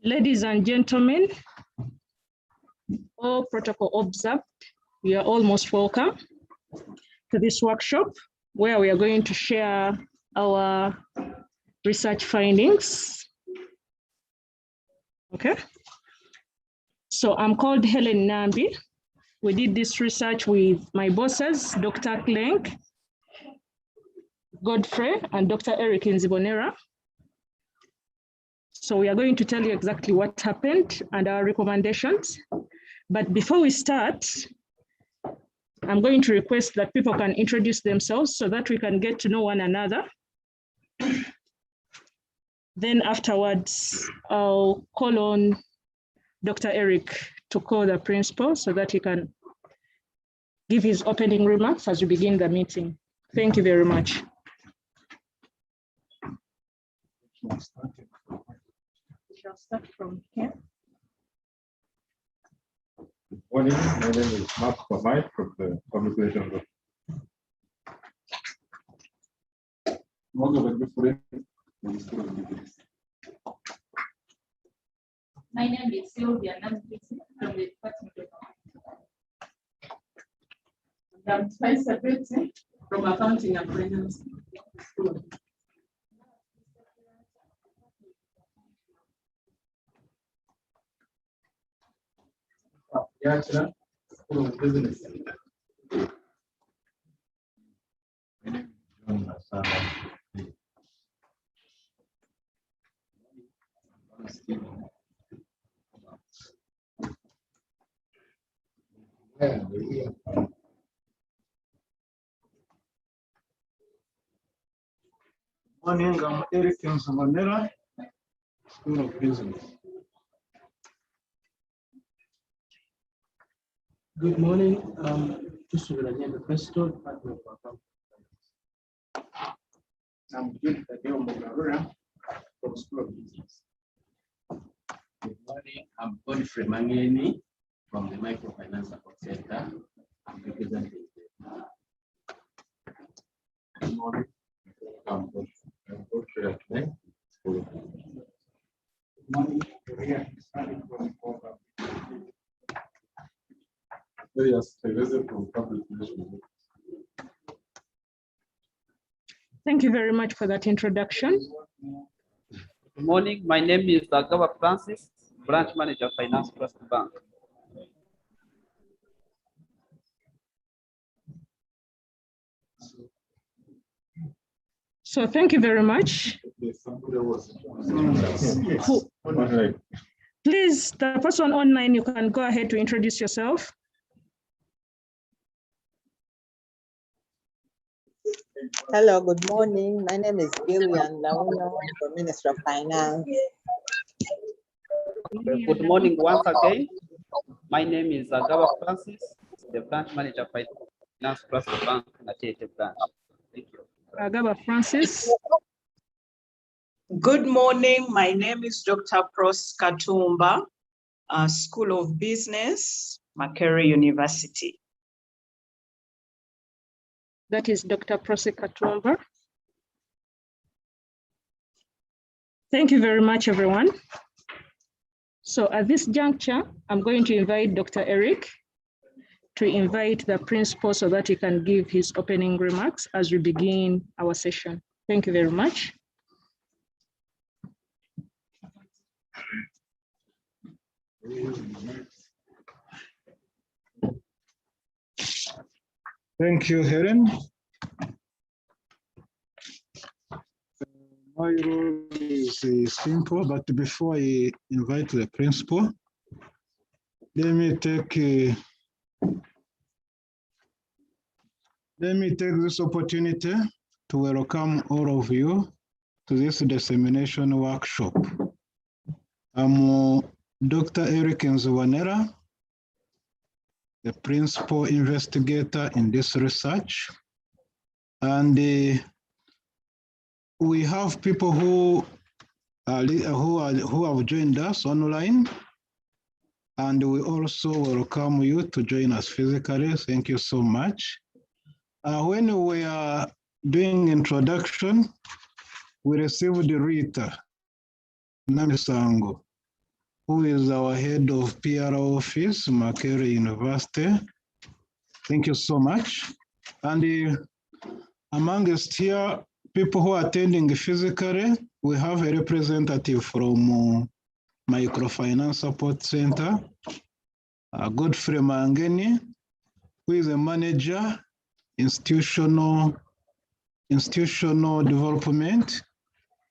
Ladies and gentlemen, all protocol observed, you are all most welcome to this workshop where we are going to share our research findings. Okay. So I'm called Helen Nambi. We did this research with my bosses, Dr. Klenk, Godfrey, and Dr. Eric Nzibonera. So we are going to tell you exactly what happened and our recommendations. But before we start, I'm going to request that people can introduce themselves so that we can get to know one another. Then afterwards, I'll call on Dr. Eric to call the principal so that he can give his opening remarks as we begin the meeting. Thank you very much. We shall start from here. Good morning. My name is Mark Pamai from the Public Relations. My name is Sylvia Nambi from the Department of I'm Vice Secretary from Accounting and Finance. School of Business. My name is John Masana. Morning, I'm Eric Nzibonera, School of Business. Good morning, the Presto, Department of Accounting. I'm Jim Mogarura from School of Business. Good morning, I'm Godfrey Mangeni from the Microfinance Support Center. I'm representing. Good morning. I'm Godfrey Akne, School of Business. Good morning, Korea is starting from Yes, from Public Relations. Thank you very much for that introduction. Good morning. My name is Agaba Francis, Branch Manager, Finance Trust Bank. So thank you very much. Please, the person online, you can go ahead to introduce yourself. Hello, good morning. My name is Gillian Launo from Ministry of Finance. Good morning once again. My name is Agaba Francis, the Branch Manager, Finance Trust Bank, Natete Branch. Thank you. Agaba Francis. Good morning. My name is Dr. Pros Katumba, School of Business, Makerere University. That is Dr. Pros Katumba. Thank you very much, everyone. So at this juncture, I'm going to invite Dr. Eric to invite the principal so that he can give his opening remarks as we begin our session. Thank you very much. Thank you, Helen. My role is simple, but before I invite the principal, let me take this opportunity to welcome all of you to this dissemination workshop. I'm Dr. Eric Nzibonera, the principal investigator in this research. And we have people who have joined us online. And we also welcome you to join us physically. Thank you so much. When we are doing introduction, we received Rita Namisango. who is our head of PR office, Makerere University. Thank you so much. And amongst here, people who are attending physically, we have a representative from Microfinance Support Center, Godfrey Mangeni, who is a manager, institutional development,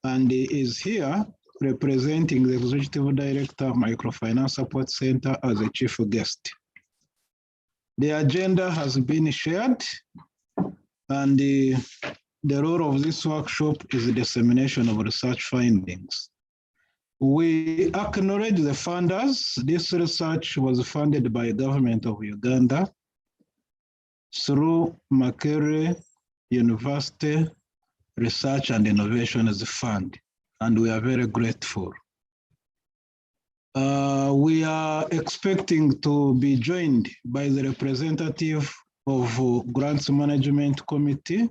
and he is here representing the Executive Director of Microfinance Support Center as a chief guest. The agenda has been shared, and the role of this workshop is the dissemination of research findings. We acknowledge the funders. This research was funded by the government of Uganda through Makerere University Research and Innovations Fund, and we are very grateful. We are expecting to be joined by the representative of Grants Management Committee.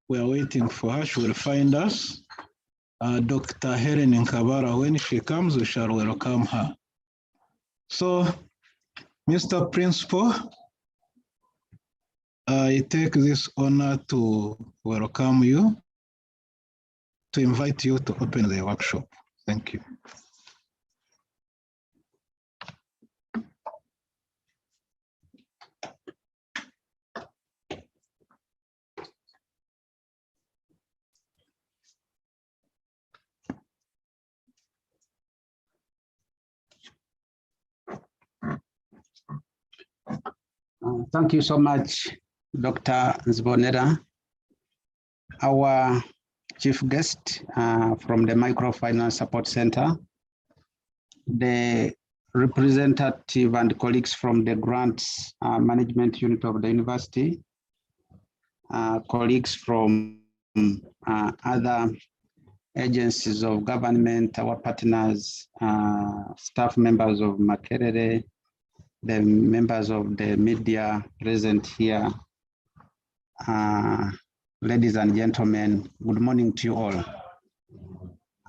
We are waiting for her. She will find us. Dr. Helen Nkabara, when she comes, we shall welcome her. So, Mr. Principal, I take this honor to welcome you, to invite you to open the workshop. Thank you. Thank you so much, Dr. Zvonera. Our chief guest from the Microfinance Support Center, the representative and colleagues from the Grants Management Unit of the university, colleagues from other agencies of government, our partners, staff members of Makerere, the members of the media present here, ladies and gentlemen, good morning to you all.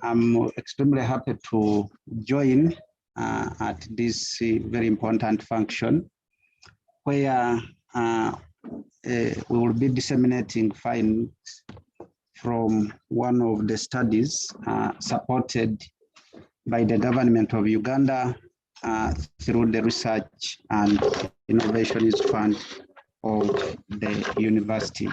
I'm extremely happy to join at this very important function where we will be disseminating findings from one of the studies supported by the government of Uganda through the Research and Innovations Fund of the university.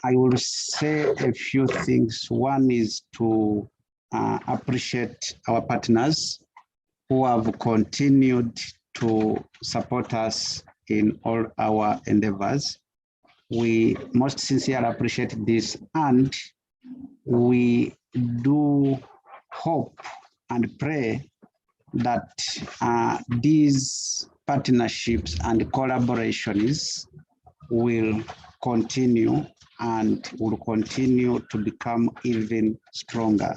I will say a few things. One is to appreciate our partners who have continued to support us in all our endeavors. We most sincerely appreciate this, and we do hope and pray that these partnerships and collaborations will continue and will continue to become even stronger.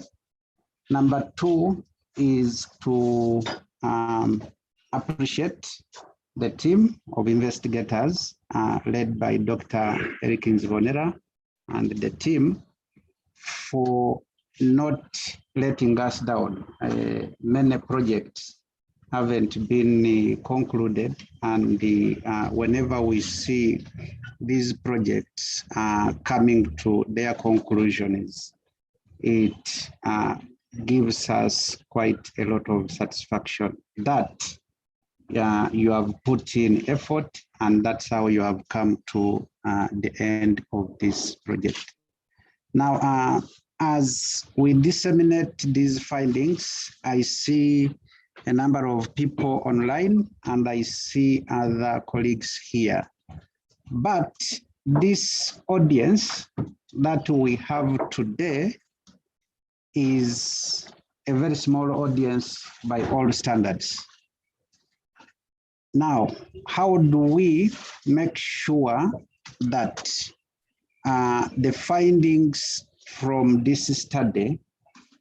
Number two is to appreciate the team of investigators led by Dr. Eric Nzibonera and the team for not letting us down. Many projects haven't been concluded, and whenever we see these projects coming to their conclusions, it gives us quite a lot of satisfaction that you have put in effort, and that's how you have come to the end of this project. Now, as we disseminate these findings, I see a number of people online, and I see other colleagues here. But this audience that we have today is a very small audience by all standards. Now, how do we make sure that the findings from this study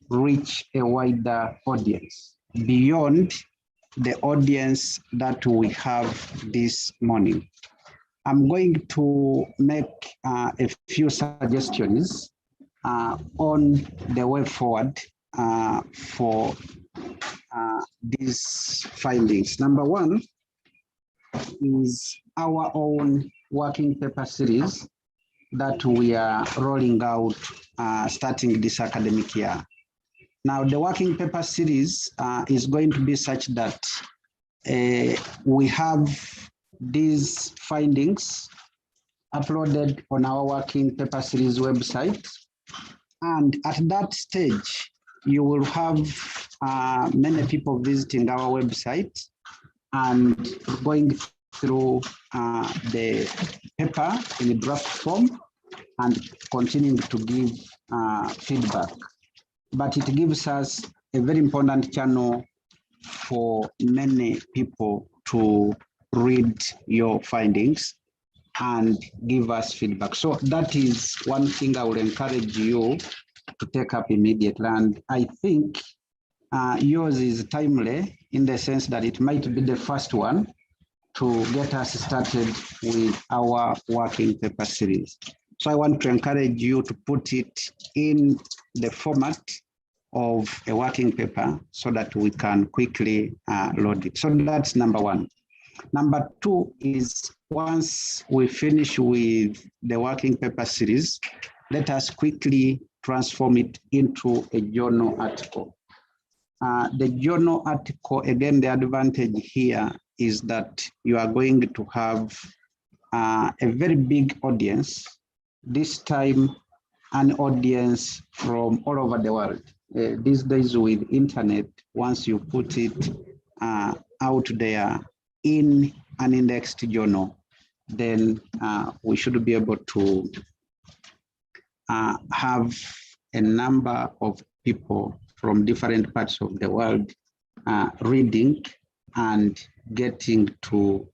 reach a wider audience beyond the audience that we have this morning? I'm going to make a few suggestions on the way forward for these findings. Number one is our own working paper series that we are rolling out starting this academic year. Now, the working paper series is going to be such that we have these findings uploaded on our working paper series website. And at that stage, you will have many people visiting our website and going through the paper in the draft form and continuing to give feedback. But it gives us a very important channel for many people to read your findings and give us feedback. So that is one thing I would encourage you to take up immediately. And I think yours is timely in the sense that it might be the first one to get us started with our working paper series. So I want to encourage you to put it in the format of a working paper so that we can quickly load it. So that's number one. Number two is once we finish with the working paper series, let us quickly transform it into a journal article. The journal article, again, the advantage here is that you are going to have a very big audience, this time an audience from all over the world. These days with internet, once you put it out there in an indexed journal, then we should be able to have a number of people from different parts of the world reading and getting to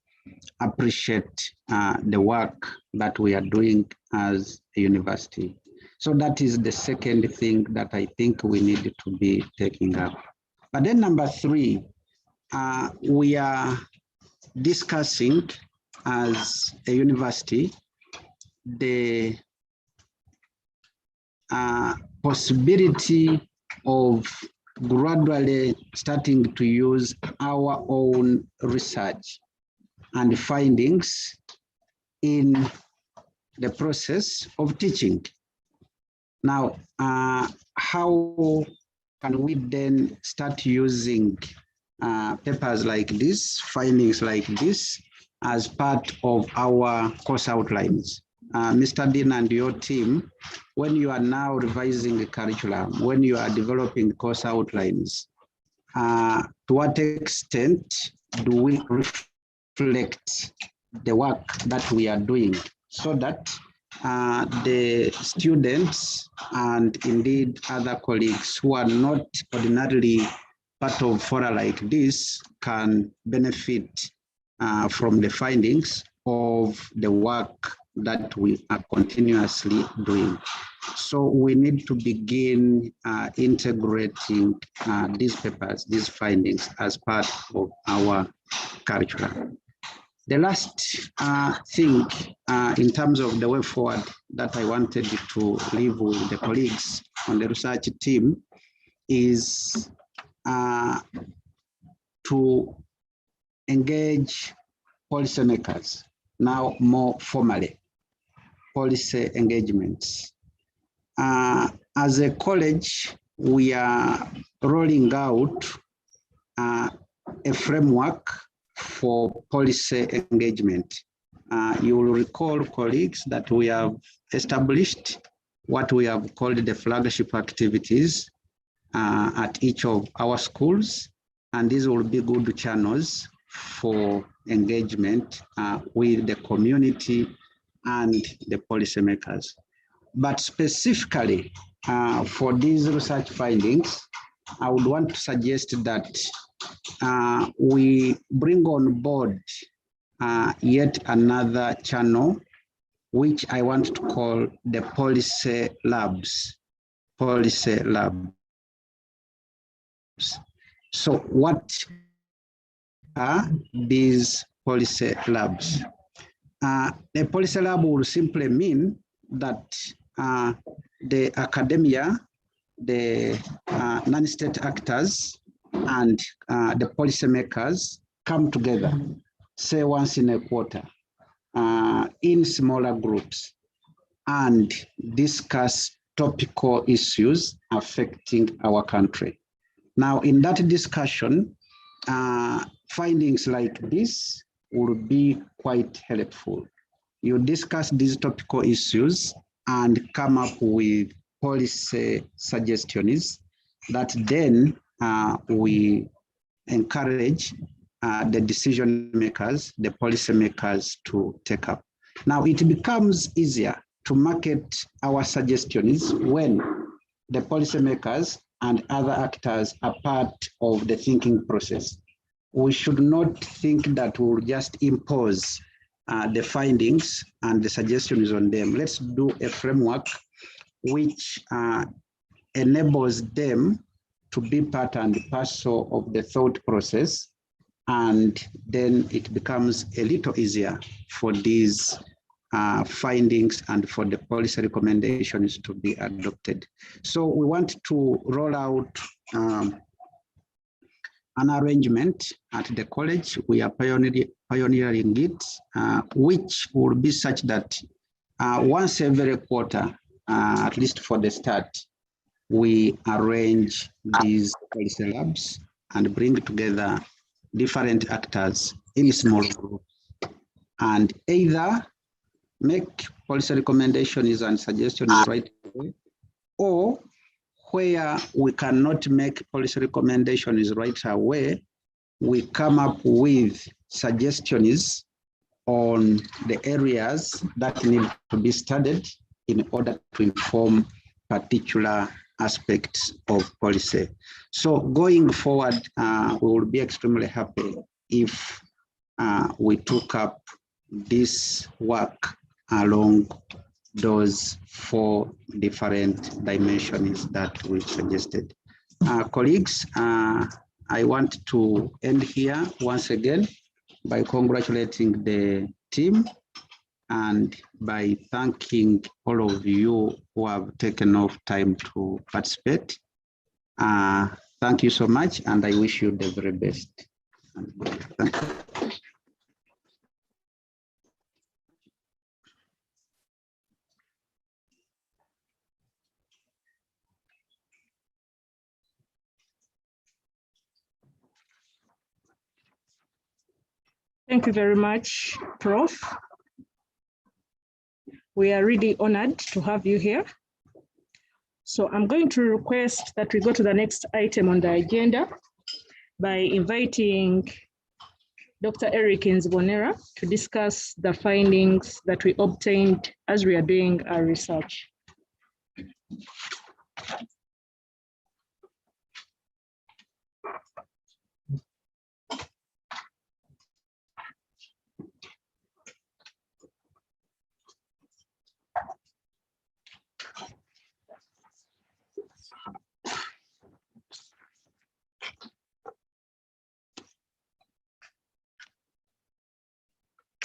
appreciate the work that we are doing as a university. So that is the second thing that I think we need to be taking up. But then number three, we are discussing as a university the possibility of gradually starting to use our own research and findings in the process of teaching. Now, how can we then start using papers like this, findings like this, as part of our course outlines? Mr. Dean and your team, when you are now revising the curriculum, when you are developing course outlines, to what extent do we reflect the work that we are doing so that the students and indeed other colleagues who are not ordinarily part of fora like this can benefit from the findings of the work that we are continuously doing. So we need to begin integrating these papers, these findings as part of our curriculum. The last thing in terms of the way forward that I wanted to leave with the colleagues on the research team is to engage policymakers now more formally, policy engagements. As a college, we are rolling out a framework for policy engagement. You will recall, colleagues, that we have established what we have called the flagship activities at each of our schools, and these will be good channels for engagement with the community and the policymakers. But specifically for these research findings, I would want to suggest that we bring on board yet another channel, which I want to call the policy labs. Policy labs. So what are these policy labs? A policy lab will simply mean that the academia, the non-state actors, and the policymakers come together, say once in a quarter, in smaller groups, and discuss topical issues affecting our country. Now, in that discussion, findings like this will be quite helpful. You discuss these topical issues and come up with policy suggestions that then we encourage the decision makers, the policy makers to take up. Now, it becomes easier to market our suggestions when the policymakers and other actors are part of the thinking process. We should not think that we'll just impose the findings and the suggestions on them. Let's do a framework which enables them to be part and parcel of the thought process, and then it becomes a little easier for these findings and for the policy recommendations to be adopted. So we want to roll out an arrangement at the college. We are pioneering it, which will be such that once every quarter, at least for the start, we arrange these policy labs and bring together different actors in small groups and either make policy recommendations and suggestions right away, or where we cannot make policy recommendations right away, we come up with suggestions on the areas that need to be studied in order to inform particular aspects of policy. So going forward, we will be extremely happy if we took up this work along those 4 different dimensions that we suggested. Colleagues, I want to end here once again by congratulating the team and by thanking all of you who have taken off time to participate. Thank you so much, and I wish you the very best. Thank you. Thank you very much, Prof. We are really honored to have you here. So I'm going to request that we go to the next item on the agenda by inviting Dr. Eric Nzibonera to discuss the findings that we obtained as we are doing our research.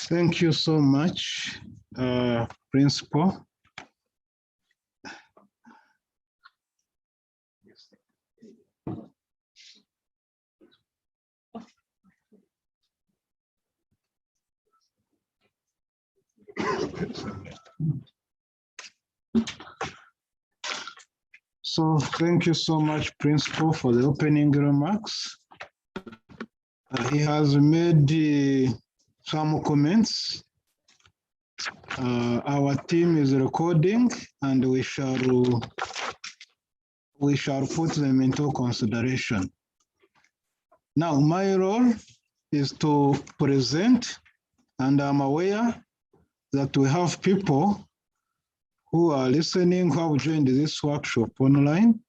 Thank you so much, Principal. So thank you so much, Principal, for the opening remarks. He has made some comments. Our team is recording, and we shall put them into consideration. Now, my role is to present, and I'm aware that we have people who are listening, who have joined this workshop online.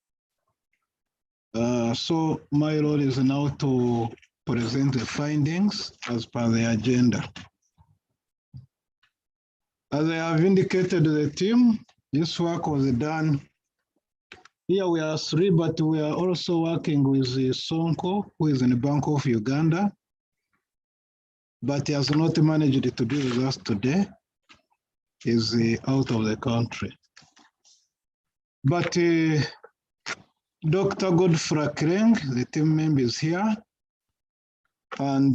So my role is now to present the findings as per the agenda. As I have indicated to the team, this work was done. Here we are 3, but we are also working with Sonko, who is in the Bank of Uganda, but he has not managed to be with us today. He's out of the country. But Dr. Godfrey Kreng, the team member is here, and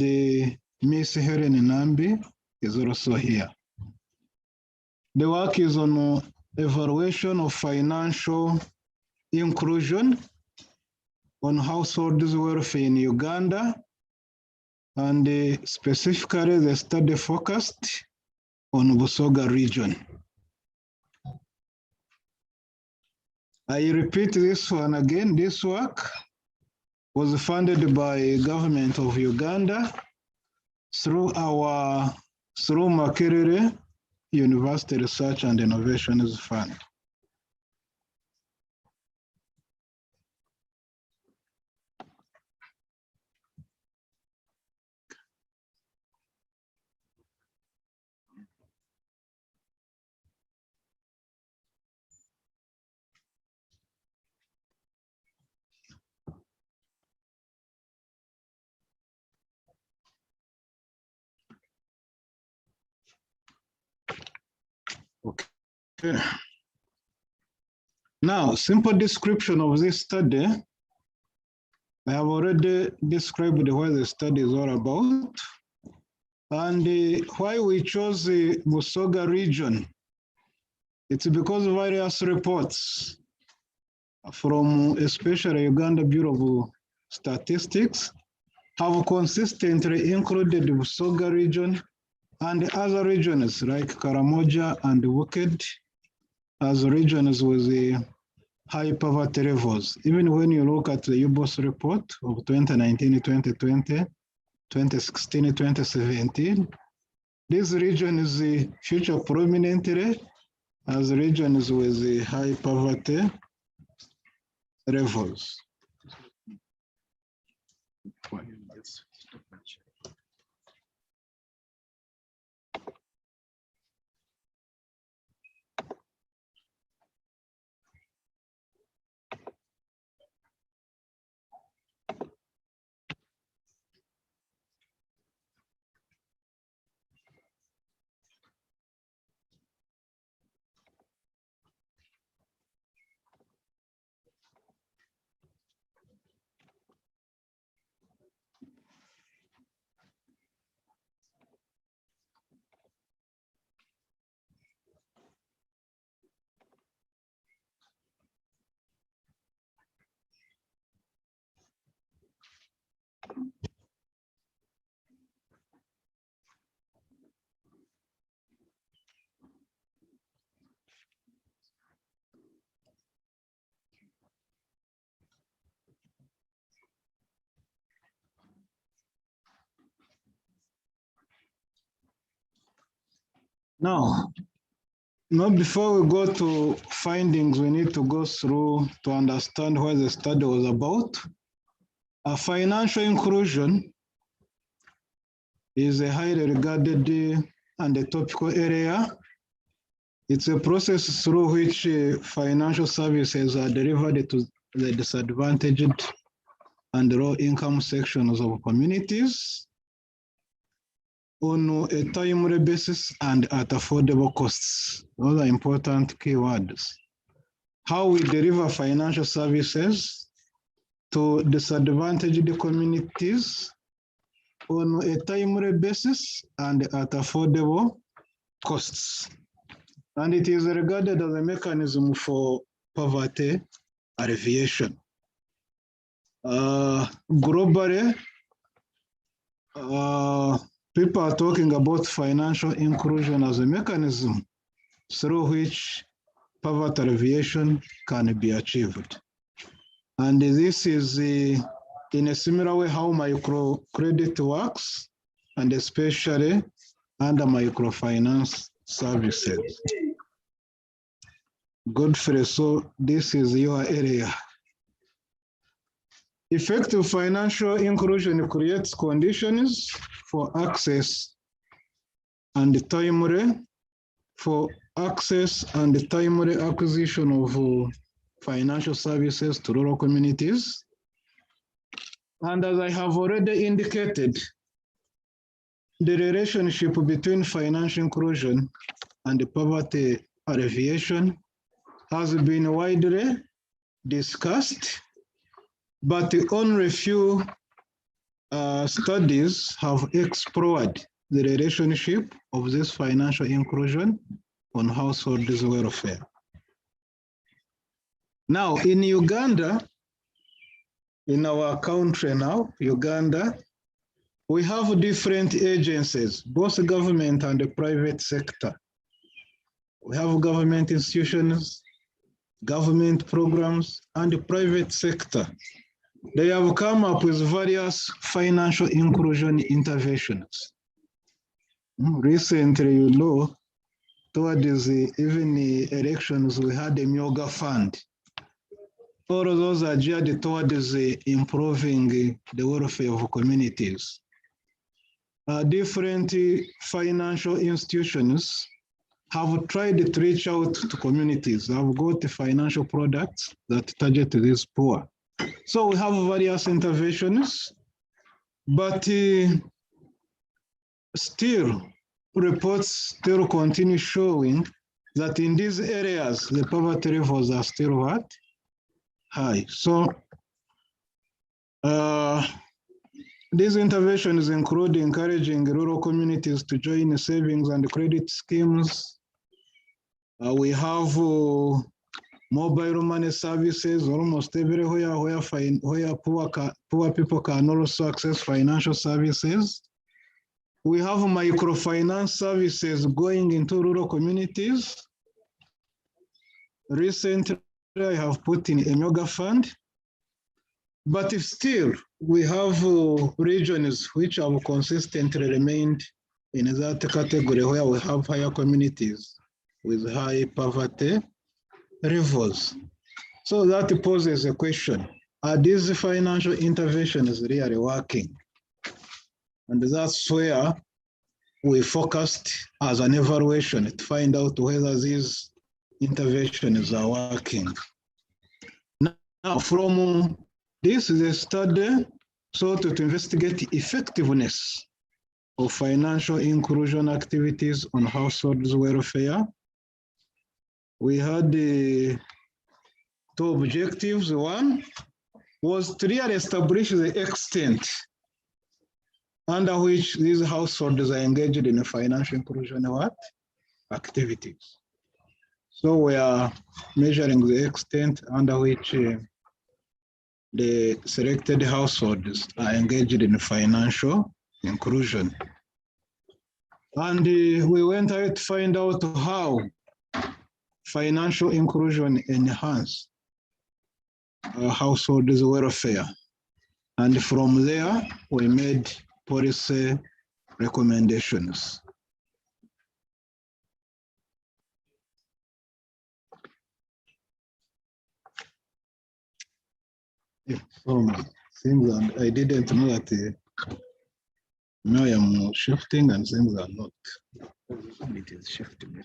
Miss Helen Nambi is also here. The work is on evaluation of financial inclusion on households welfare in Uganda, and specifically the study focused on Busoga region. I repeat this one again, this work was funded by government of Uganda through Makerere University Research and Innovations Fund. Okay. Now, simple description of this study. I have already described what the study is all about, and why we chose the Busoga region. It's because various reports from especially Uganda Bureau of Statistics have consistently included the Busoga region and other regions like Karamoja and Wicked as regions with the high poverty levels. Even when you look at the UBOS report of 2019-2020, 2016-2017, this region is featured prominently as regions with the high poverty levels. Now, before we go to findings, we need to go through to understand what the study was about. Financial inclusion is a highly regarded and a topical area. It's a process through which financial services are delivered to the disadvantaged and low-income sections of communities on a timely basis and at affordable costs. Those are important keywords. How we deliver financial services to disadvantaged communities on a timely basis and at affordable costs. And it is regarded as a mechanism for poverty alleviation. Globally, people are talking about financial inclusion as a mechanism through which poverty alleviation can be achieved. And this is in a similar way how microcredit works, and especially under microfinance services. Godfrey, so this is your area. Effective financial inclusion creates conditions for access and timely acquisition of financial services to rural communities. And as I have already indicated, the relationship between financial inclusion and poverty alleviation has been widely discussed but only a few studies have explored the relationship of this financial inclusion on households' welfare. Now, in Uganda, in our country now, Uganda, we have different agencies, both government and the private sector. We have government institutions, government programs, and the private sector. They have come up with various financial inclusion interventions. Recently, you know, towards even the elections, we had a Myoga Fund. All of those are geared towards improving the welfare of communities. Different financial institutions have tried to reach out to communities. Have got financial products that target these poor. So we have various interventions, but still, reports still continue showing that in these areas, the poverty levels are still what? High. So these interventions include encouraging rural communities to join savings and credit schemes. We have mobile money services almost everywhere where poor people can also access financial services. We have microfinance services going into rural communities. Recently, I have put in a Myoga Fund, but still we have regions which have consistently remained in that category where we have higher communities with high poverty levels. So that poses a question. Are these financial interventions really working? And that's where we focused as an evaluation to find out whether these interventions are working. Now, from this is a study sought to investigate the effectiveness of financial inclusion activities on households' welfare. We had the two objectives. One was to really establish the extent under which these households are engaged in financial inclusion activities. So we are measuring the extent under which the selected households are engaged in financial inclusion. And we went out to find out how financial inclusion enhance households' welfare. And from there, we made policy recommendations. Things and I didn't know that now I am shifting and things are not. It is shifting.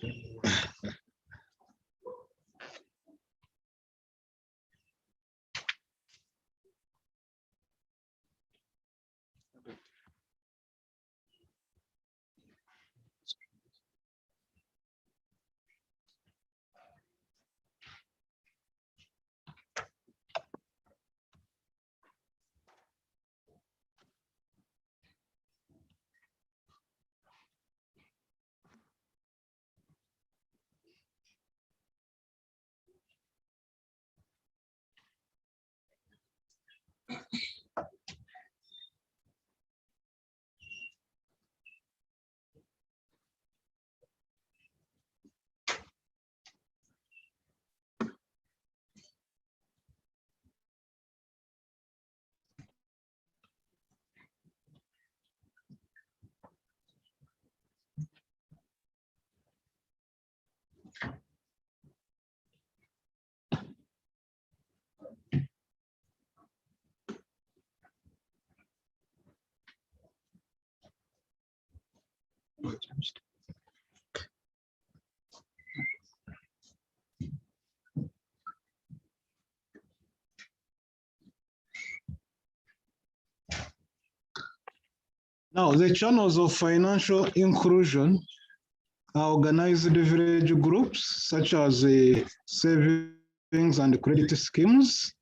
Now, the channels of financial inclusion are organized village groups, such as savings and credit schemes,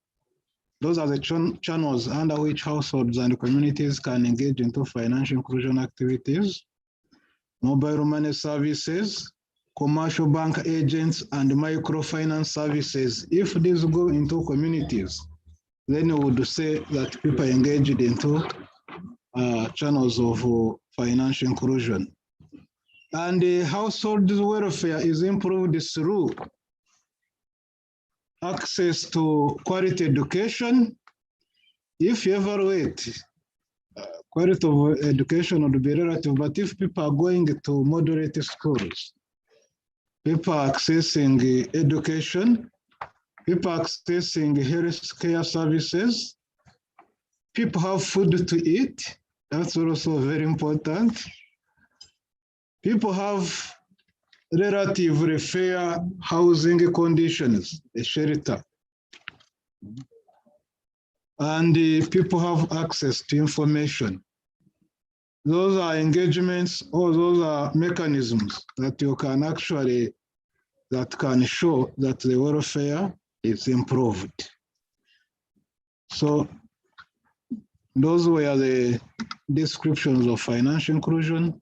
Those are the channels under which households and communities can engage into financial inclusion activities, mobile money services, commercial bank agents, and microfinance services. If these go into communities, then we would say that people engaged into channels of financial inclusion. And the household welfare is improved through access to quality education. If you evaluate, quality of education would be relative, but if people are going to moderate schools, people are accessing education, people are accessing health care services, people have food to eat, that's also very important. People have relatively fair housing conditions, a shelter. And people have access to information. Those are engagements, or those are mechanisms that you can actually, that can show that the welfare is improved. So those were the descriptions of financial inclusion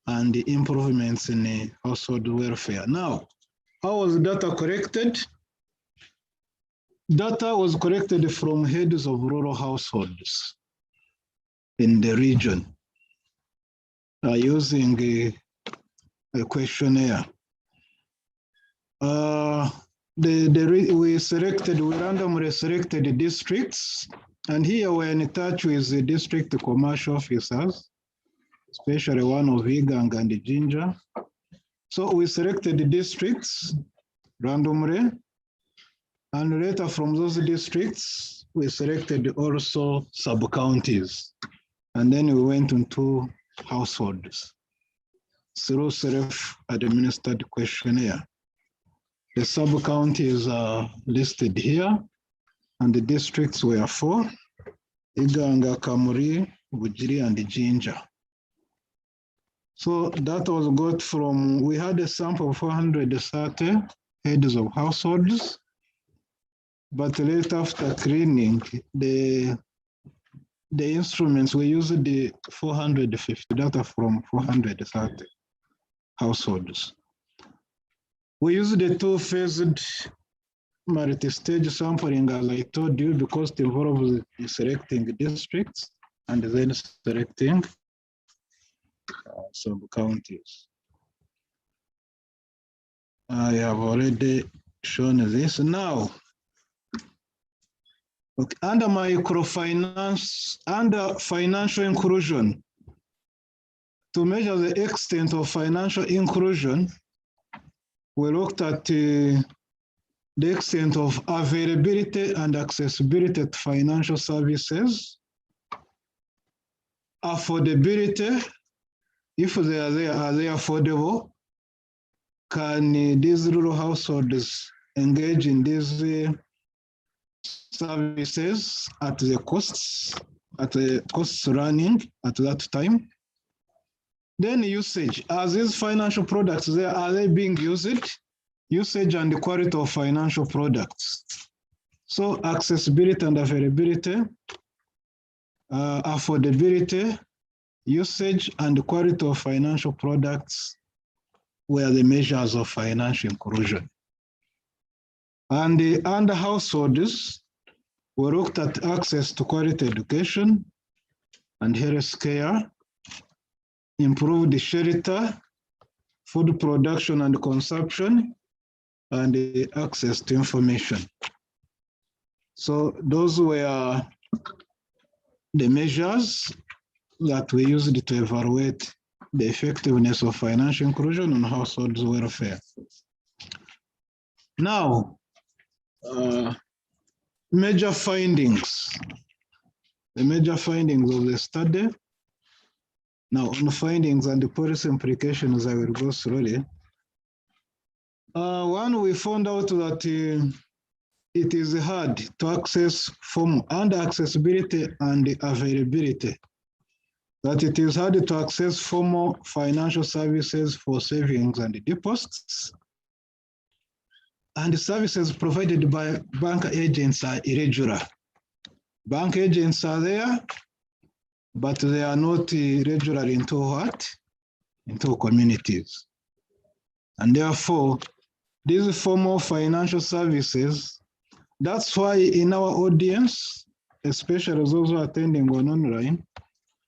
and the improvements in the household welfare. Now, how was data collected? Data was collected from heads of rural households in the region using a questionnaire. We randomly selected districts, and here we're in touch with the district commercial officers, especially one of Igang and Jinja. So we selected the districts randomly, and later from those districts, we selected also sub-counties. And then we went into households through self-administered questionnaire. The sub-counties are listed here, and the districts were 4, Iganga, Kamuri, Bujiri, and Jinja. So that was got from, we had a sample of 430 heads of households, but later after cleaning, the instruments, we used the 450 data from 430 households. We used the 2-phased multi-stage sampling, as I told you, because it involves selecting districts and then selecting sub-counties. I have already shown this. Now, okay, under microfinance, under financial inclusion, to measure the extent of financial inclusion, we looked at the extent of availability and accessibility to financial services, affordability, if they are there, are they affordable? Can these rural households engage in these services at the costs running at that time? Then usage, as these financial products there, are they being used? Usage and the quality of financial products. So accessibility and availability, affordability, usage and the quality of financial products were the measures of financial inclusion. And under households, we looked at access to quality education and health care, improved shelter, food production and consumption, and the access to information. So those were the measures that we used to evaluate the effectiveness of financial inclusion on households' welfare. Now, major findings. The major findings of the study. Now, on the findings and the policy implications, I will go slowly. One, we found out that it is hard to access from under accessibility and availability, that it is hard to access formal financial services for savings and deposits, and the services provided by bank agents are irregular. Bank agents are there, but they are not regularly into what? Into communities. And therefore, these formal financial services, that's why in our audience, especially those who are attending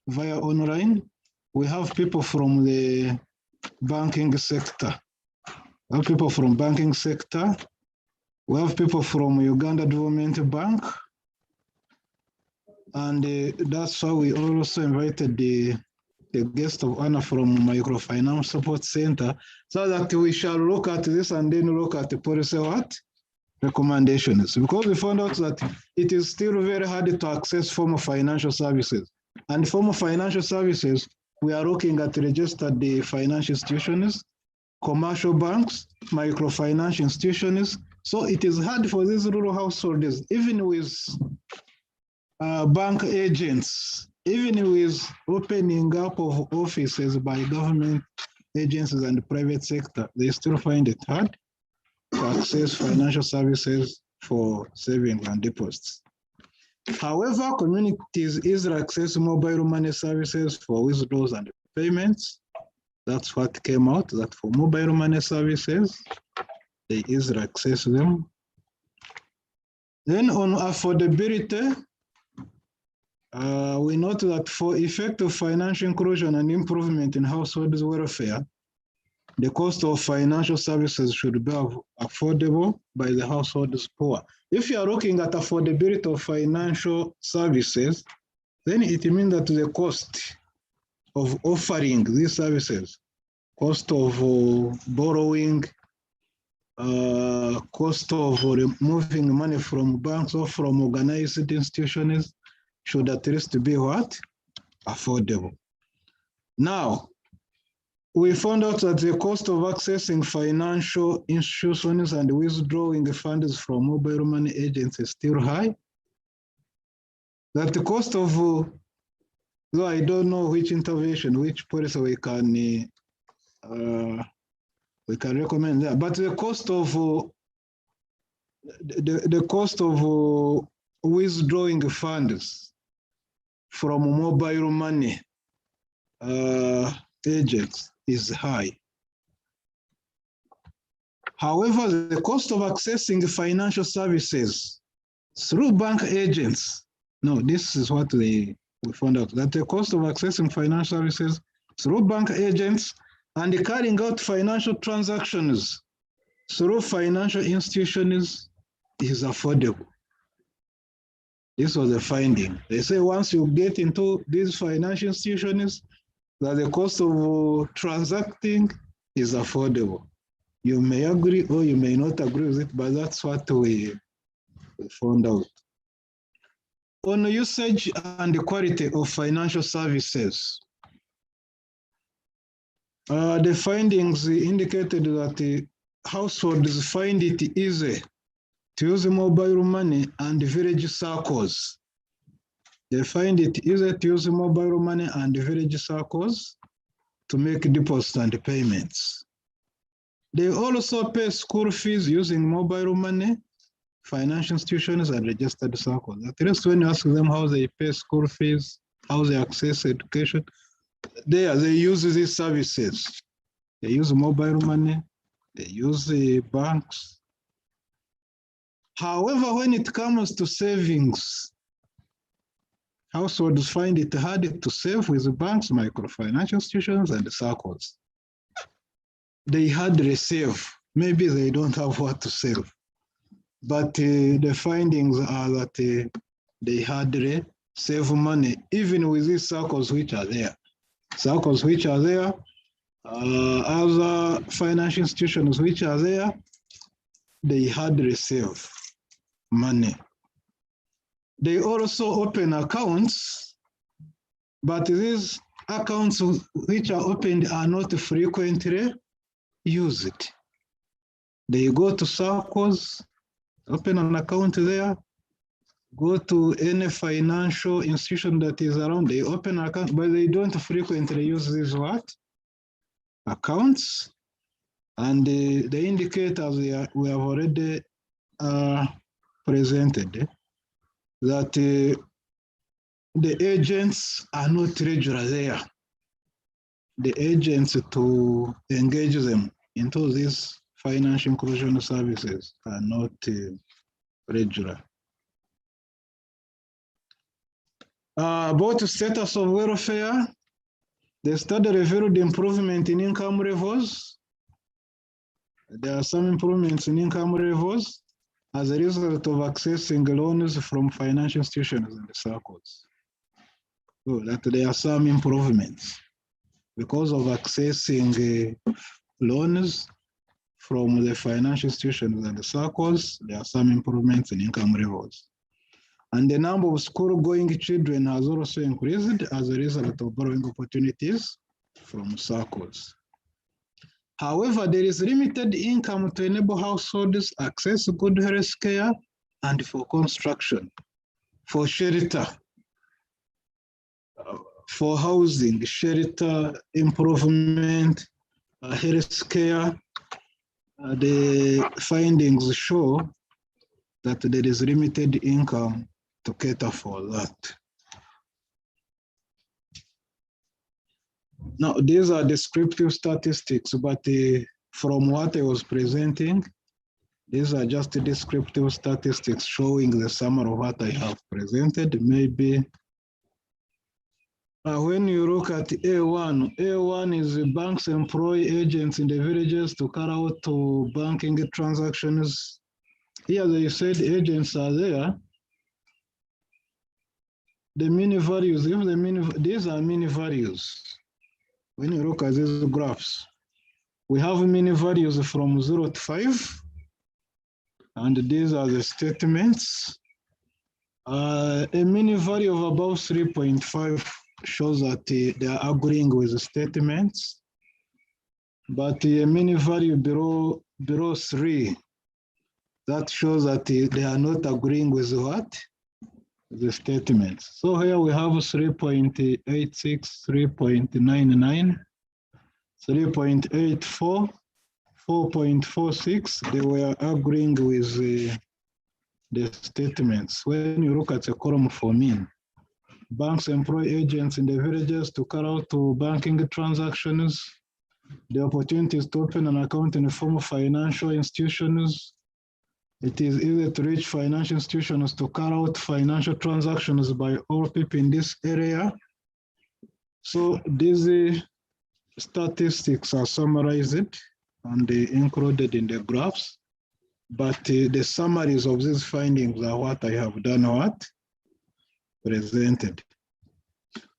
via online, we have people from the banking sector. We have people from banking sector. We have people from Uganda Development Bank. And that's why we also invited the guest of honor from Microfinance Support Center, so that we shall look at this and then look at the policy recommendations. Because we found out that it is still very hard to access formal financial services. And formal financial services, we are looking at registered financial institutions, commercial banks, microfinance institutions. So it is hard for these rural householders, even with bank agents, even with opening up of offices by government agencies and the private sector, they still find it hard to access financial services for savings and deposits. However, communities easily access mobile money services for withdrawals and payments. That's what came out, that for mobile money services, they easily access them. Then on affordability, we note that for effective financial inclusion and improvement in households' welfare, the cost of financial services should be affordable by the households poor. If you are looking at affordability of financial services, then it means that the cost of offering these services, cost of borrowing, cost of removing money from banks or from organized institutions should at least be what? Affordable. Now, we found out that the cost of accessing financial institutions and withdrawing funds from mobile money agents is still high. That the cost of, though I don't know which intervention, which policy we can recommend there, but the cost of withdrawing funds from mobile money agents is high. However, the cost of accessing financial services through bank agents, no, this is what we found out, that the cost of accessing financial services through bank agents and carrying out financial transactions through financial institutions is affordable. This was the finding. They say once you get into these financial institutions, that the cost of transacting is affordable. You may agree or you may not agree with it, but that's what we found out. On usage and the quality of financial services, the findings indicated that the households find it easy to use mobile money and village circles. They find it easy to use mobile money and village circles to make deposits and payments. They also pay school fees using mobile money, financial institutions and registered circles. At least when you ask them how they pay school fees, how they access education, they use these services. They use mobile money, they use the banks. However, when it comes to savings, households find it hard to save with banks, microfinance institutions, and circles. They hardly save. Maybe they don't have what to save. But the findings are that they hardly save money, even with these circles which are there. Circles which are there, other financial institutions which are there, they hardly save money. They also open accounts, but these accounts which are opened are not frequently used. They go to circles, open an account there, go to any financial institution that is around, they open an account, but they don't frequently use these what? Accounts. And the indicators we have already presented. that the agents are not regular there. The agents to engage them into these financial inclusion services are not regular. About the status of welfare, the study revealed improvement in income levels. There are some improvements in income levels as a result of accessing loans from financial institutions and circles. So that there are some improvements because of accessing loans from the financial institutions and the circles. There are some improvements in income levels. And the number of school-going children has also increased as a result of borrowing opportunities from circles. However, there is limited income to enable households access good health care and for construction, for shelter, for housing, shelter, improvement, health care. The findings show that there is limited income to cater for that. Now, these are descriptive statistics, but from what I was presenting, these are just descriptive statistics showing the summary of what I have presented. Maybe when you look at A1, A1 is the banks employ agents in the villages to carry out banking transactions. Here they said agents are there. The mini values, these are mini values. When you look at these graphs, we have mini values from 0 to 5, and these are the statements. A mini value of above 3.5 shows that they are agreeing with the statements, but a mini value below 3, that shows that they are not agreeing with what? The statements. So here we have 3.86, 3.99, 3.84, 4.46. They were agreeing with the statements. When you look at the column for mean, banks employ agents in the villages to carry out banking transactions. The opportunities to open an account in the form of financial institutions. It is easy to reach financial institutions to carry out financial transactions by all people in this area. So these statistics are summarized and included in the graphs, but the summaries of these findings are what I have done presented.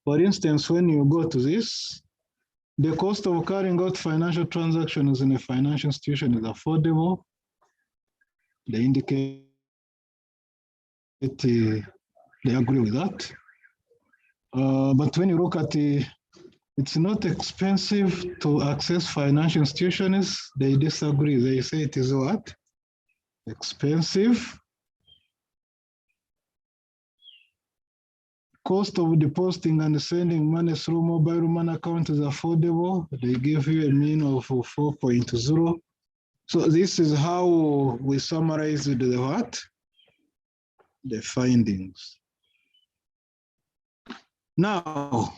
For instance, when you go to this, the cost of carrying out financial transactions in a financial institution is affordable. They indicate they agree with that. But when you look at it's not expensive to access financial institutions, they disagree. They say it is what? Expensive. Cost of depositing and sending money through mobile money account is affordable. They give you a mean of 4.0. So this is how we summarize the what? The findings. Now,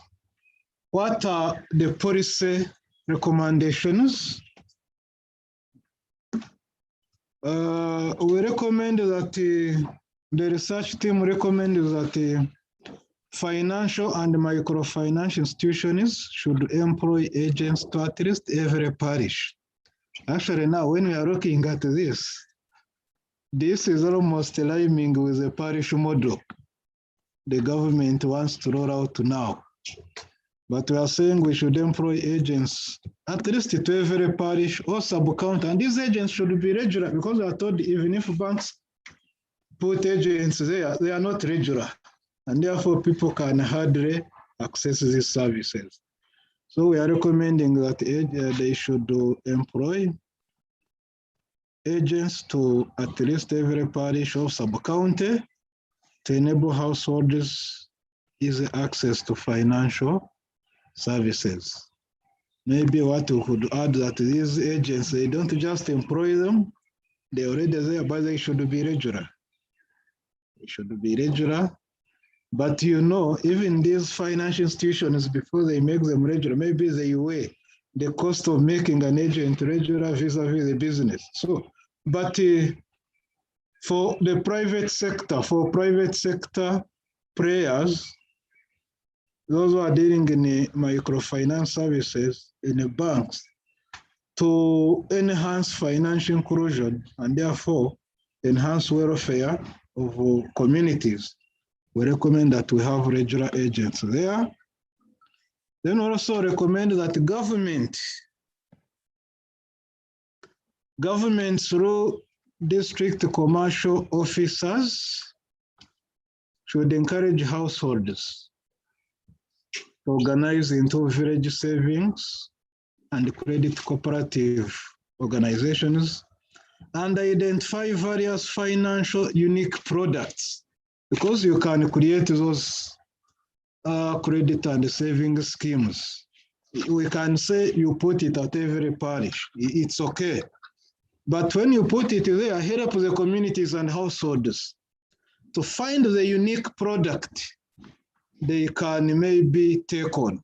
what are the policy recommendations? We recommend that the research team recommends that financial and microfinance institutions should employ agents to at least every parish. Actually, now when we are looking at this is almost rhyming with the parish model the government wants to roll out now. But we are saying we should employ agents at least to every parish or sub-county, and these agents should be regular because we are told even if banks put agents there, they are not regular, and therefore people can hardly access these services. So we are recommending that they should employ agents to at least every parish or sub-county to enable households easy access to financial services. Maybe what we could add that these agents, they don't just employ them, they're already there, but they should be regular. It should be regular. But you know, even these financial institutions, before they make them regular, maybe they weigh the cost of making an agent regular vis-a-vis the business. So, but for the private sector, players, those who are dealing in the microfinance services in the banks, to enhance financial inclusion and therefore enhance welfare of communities, we recommend that we have regular agents there. Then also recommend that government through district commercial officers should encourage households to organize into village savings and credit cooperative organizations and identify various financial unique products, because you can create those credit and saving schemes. We can say you put it at every parish, it's okay. But when you put it there, help the communities and households to find the unique product they can maybe take on.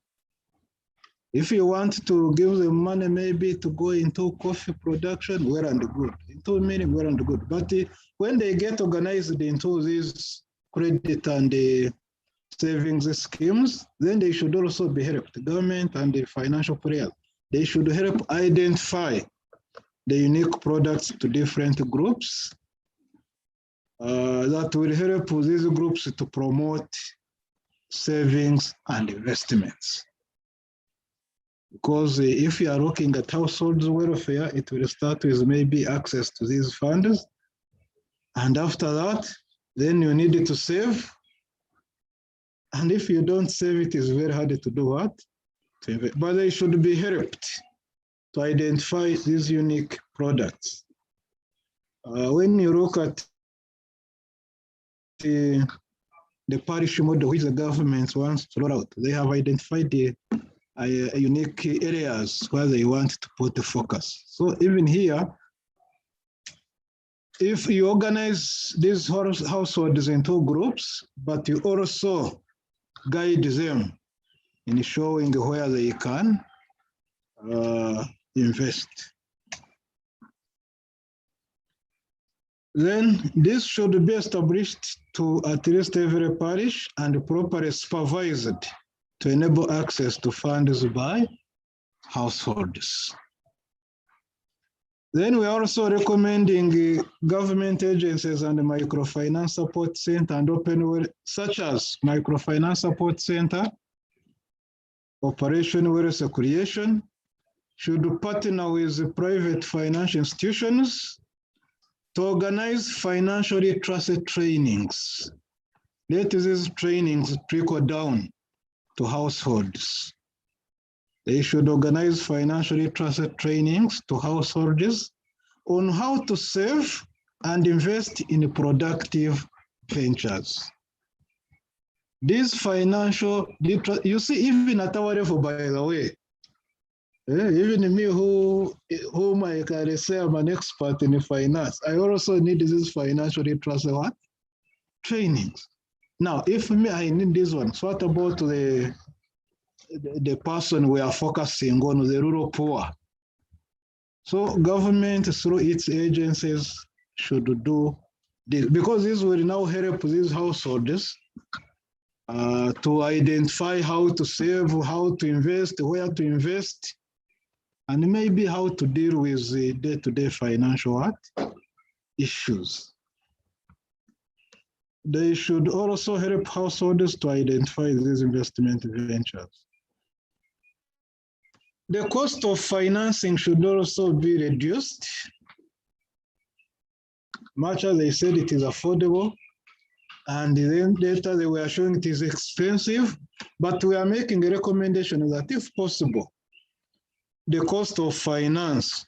If you want to give them money, maybe to go into coffee production, well and good. Into milling, well and good. But when they get organized into these credit and savings schemes, then they should also be helped. The government and the financial players, they should help identify the unique products to different groups that will help these groups to promote savings and investments. Because if you are looking at households welfare, it will start with maybe access to these funds. And after that, then you need to save. And if you don't save, it is very hard to do what? But they should be helped to identify these unique products. When you look at the parish model which the government wants to roll out, they have identified the unique areas where they want to put the focus. So even here, if you organize these households into groups, but you also guide them in showing where they can invest. Then this should be established to at least every parish and properly supervised to enable access to funds by households. Then we are also recommending government agencies and microfinance support center and open, such as microfinance support center, Operation Wealth Creation, should partner with private financial institutions to organize financial literacy trainings. Let these trainings trickle down to households. They should organize financial literacy trainings to households on how to save and invest in productive ventures. These financial literacy, you see, even at our level, by the way, even me whom I can say I'm an expert in finance, I also need this financial literacy what? Trainings. Now, if me, I need this one, so what about the person we are focusing on, the rural poor? So government through its agencies should do this, because this will now help these households to identify how to save, how to invest, where to invest, and maybe how to deal with the day-to-day financial issues. They should also help households to identify these investment ventures. The cost of financing should also be reduced. Much as they said it is affordable, and then later they were showing it is expensive, but we are making a recommendation that if possible, the cost of finance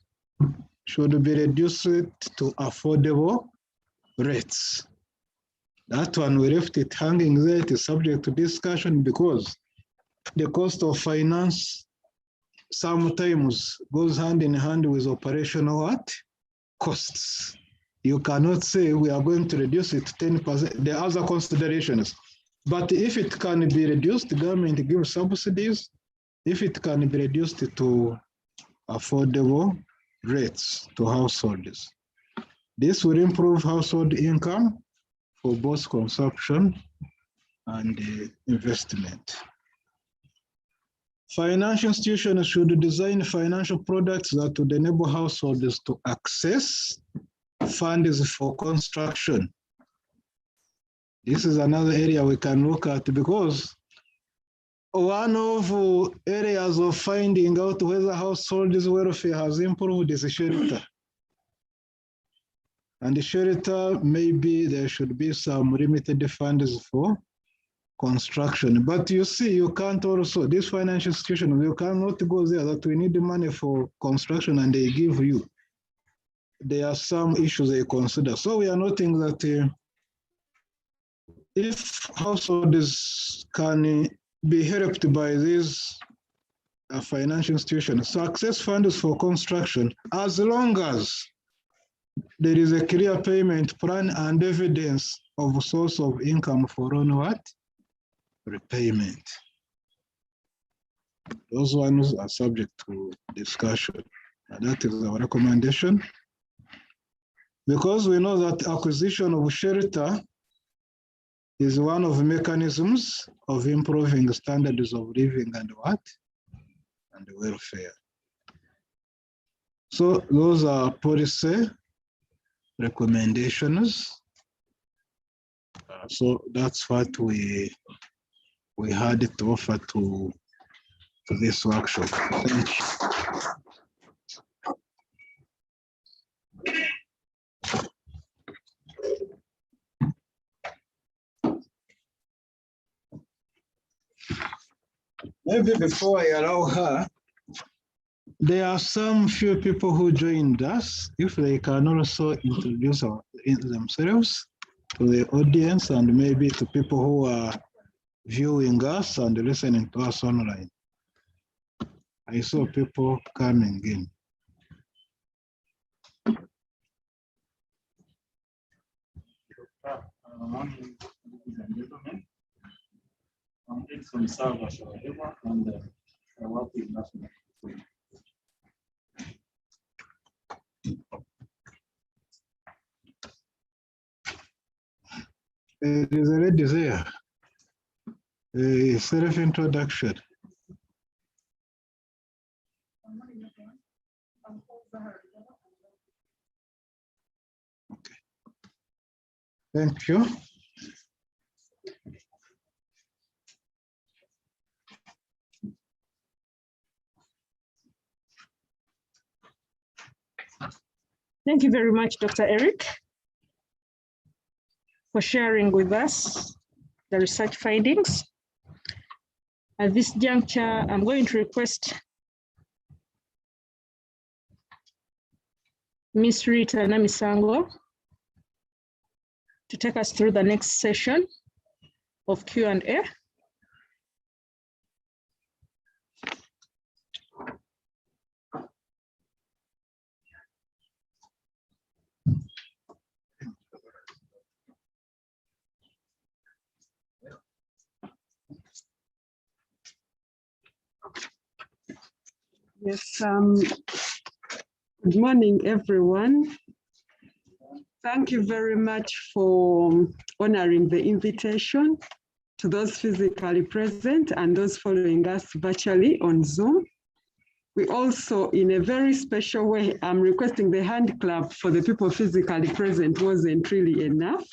should be reduced to affordable rates. That one, we left it hanging there. It is subject to discussion because the cost of finance sometimes goes hand in hand with operational costs. You cannot say we are going to reduce it to 10%. There are other considerations. But if it can be reduced, the government gives subsidies. If it can be reduced to affordable rates to households, this will improve household income for both consumption and investment. Financial institutions should design financial products that would enable households to access funds for construction. This is another area we can look at, because one of areas of finding out whether households' welfare has improved is shelter. And the shelter, maybe there should be some limited funds for construction. But you see, you can't also, this financial institution, you cannot go there that we need money for construction and they give you. There are some issues they consider. So we are noting that if households can be helped by these financial institutions to access funds for construction, as long as there is a clear payment plan and evidence of source of income for on what? Repayment. Those ones are subject to discussion. And that is our recommendation. Because we know that acquisition of shelter is one of the mechanisms of improving the standards of living and what? And welfare. So those are policy recommendations. So that's what we had to offer to this workshop. Thank you. Maybe before I allow her, there are some few people who joined us. If they can also introduce themselves to the audience and maybe to people who are viewing us and listening to us online. I saw people coming in. Morning, ladies and gentlemen. I'm Edson Salva Shawareva, and I work with National. There is a lady there. A self-introduction. Okay. Thank you. Thank you very much, Dr. Eric, for sharing with us the research findings. At this juncture, I'm going to request Ms. Rita Namisango to take us through the next session of Q&A. Yes, good morning, everyone. Thank you very much for honoring the invitation to those physically present and those following us virtually on Zoom. We also, in a very special way, I'm requesting the hand clap for the people physically present wasn't really enough.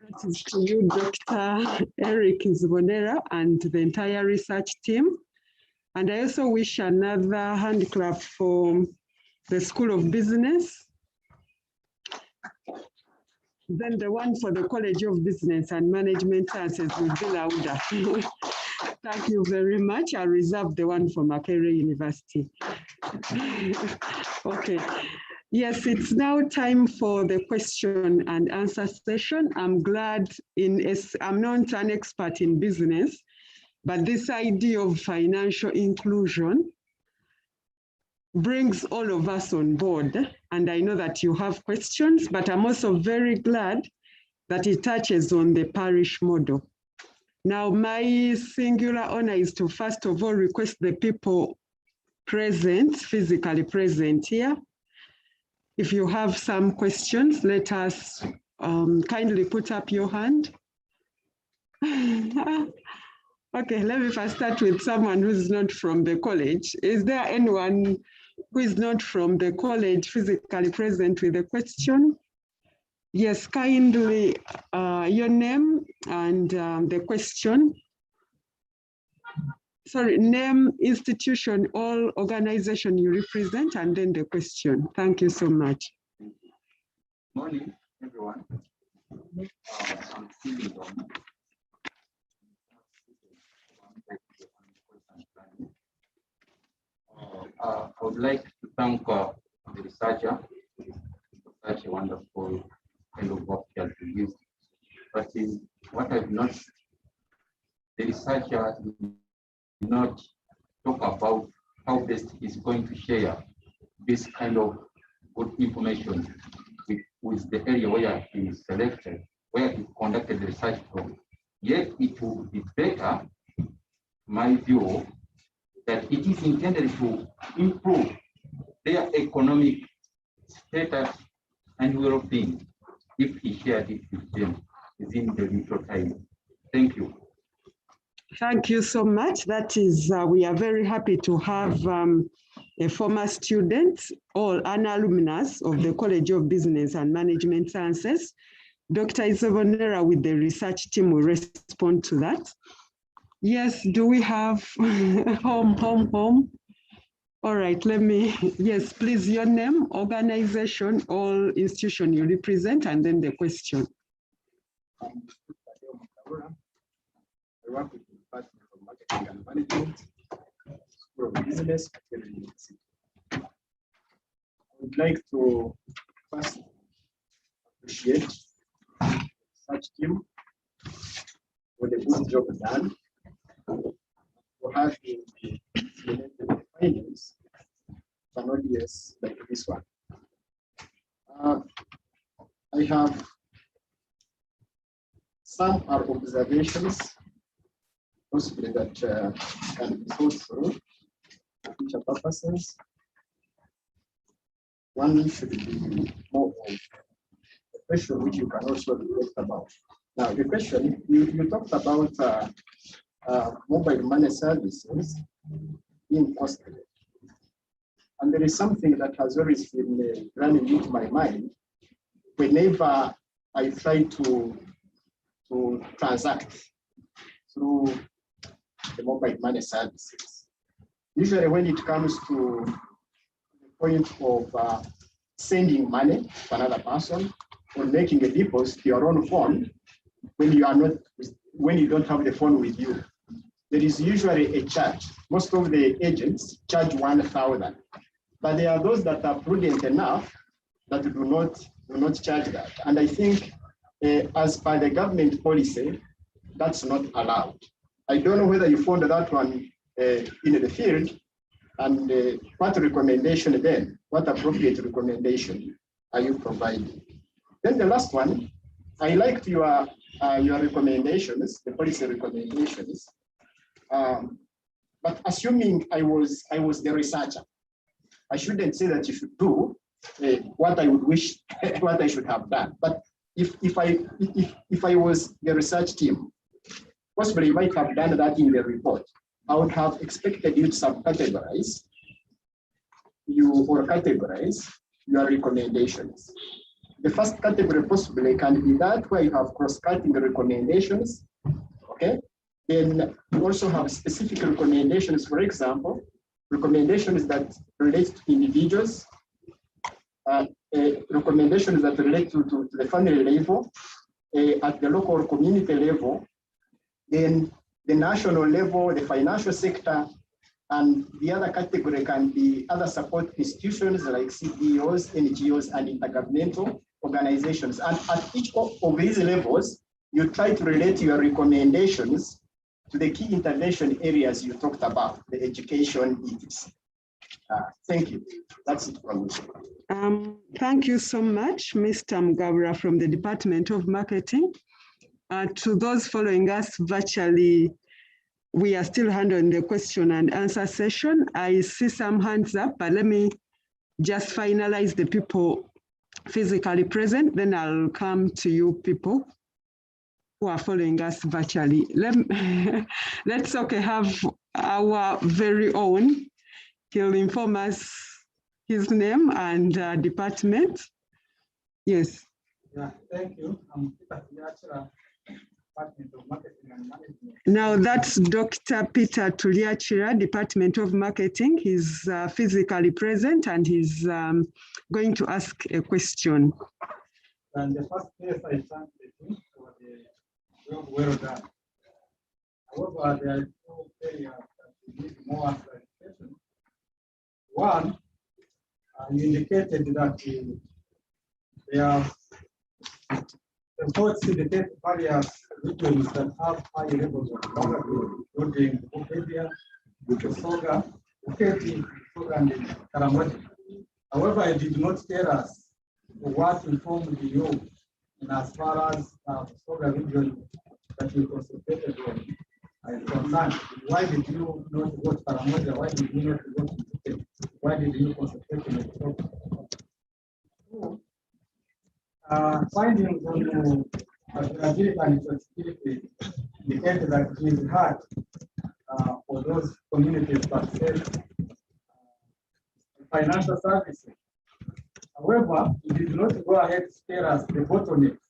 That is to you, Dr. Eric Zvonera, and the entire research team. And I also wish another hand clap for the School of Business. Then the one for the College of Business and Management Sciences will be louder. Thank you very much. I reserve the one for Makerere University. Okay. Yes, it's now time for the question and answer session. I'm glad I'm not an expert in business, but this idea of financial inclusion brings all of us on board. And I know that you have questions, but I'm also very glad that it touches on the parish model. Now, my singular honor is to first of all request the people present, physically present here. If you have some questions, let us kindly put up your hand. Okay, let me first start with someone who's not from the college. Is there anyone who is not from the college physically present with a question? Yes, kindly, your name and the question. Sorry, name, institution, or organization you represent, and then the question. Thank you so much. Morning, everyone. I'm Stephen. I would like to thank the researcher for such a wonderful kind of work he has produced. But what I've noticed, the researcher did not talk about how best he's going to share this kind of good information with the area where he is selected, where he conducted the research from. Yet it would be better, my view, that it is intended to improve their economic status and well-being if he shared it with them within the little time. Thank you. Thank you so much. That is, we are very happy to have a former student or an alumnus of the College of Business and Management Sciences. Dr. Isabonera with the research team will respond to that. Yes, do we have home? All right, let me, yes, please, your name, organization, or institution you represent, and then the question. I work with the Department of Marketing and Management, School of Business, University. I would like to first appreciate such team for the good job done, for having implemented the findings of an ODS like this one. I have some are observations possibly that can be thought through for future purposes. One should be more of a question which you can also reflect about. Now, the question, you talked about mobile money services being costly. And there is something that has always been running into my mind whenever I try to transact through the mobile money services. Usually when it comes to the point of sending money to another person or making a deposit to your own phone, when you don't have the phone with you, there is usually a charge. Most of the agents charge 1,000, but there are those that are prudent enough that do not charge that. And I think as per the government policy, that's not allowed. I don't know whether you found that one in the field, and what recommendation then, what appropriate recommendation are you providing? Then the last one, I liked your recommendations, the policy recommendations, but assuming I was the researcher, I shouldn't say that you should do what I would wish, what I should have done. But if I was the research team, possibly you might have done that in the report. I would have expected you to subcategorize categorize your recommendations. The first category possibly can be that where you have cross-cutting recommendations, okay? Then you also have specific recommendations, for example, recommendations that relate to individuals, recommendations that relate to the family level, at the local community level, then the national level, the financial sector, and the other category can be other support institutions like CEOs, NGOs, and intergovernmental organizations. And at each of these levels, you try to relate your recommendations to the key intervention areas you talked about, the education, etc. Thank you. That's it from me. Thank you so much, Mr. Mgabra from the Department of Marketing. To those following us virtually, we are still handling the question and answer session. I see some hands up, but let me just finalize the people physically present, then I'll come to you people who are following us virtually. Let's have our very own. He'll inform us his name and department. Yes. Yeah, thank you. I'm Peter Tuliachira, Department of Marketing and Management. Now that's Dr. Peter Tuliachira, Department of Marketing. He's physically present and he's going to ask a question. And the first place I thank the team for the job well done. However, there are two areas that we need more clarification. One, you indicated that there are reports indicate various regions that have high levels of poverty, including Buketia, Bukesoga, Buketi, Soga, and Karamoja. However, it did not tell us what informed you in as far as Soga region that you concentrated on is concerned. Why did you not go to Karamoja? Why did you not go to Buketi? Why did you concentrate on the Soga? Findings on availability and accessibility indicate that it is hard for those communities to access financial services. However, it did not go ahead to tell us the bottlenecks,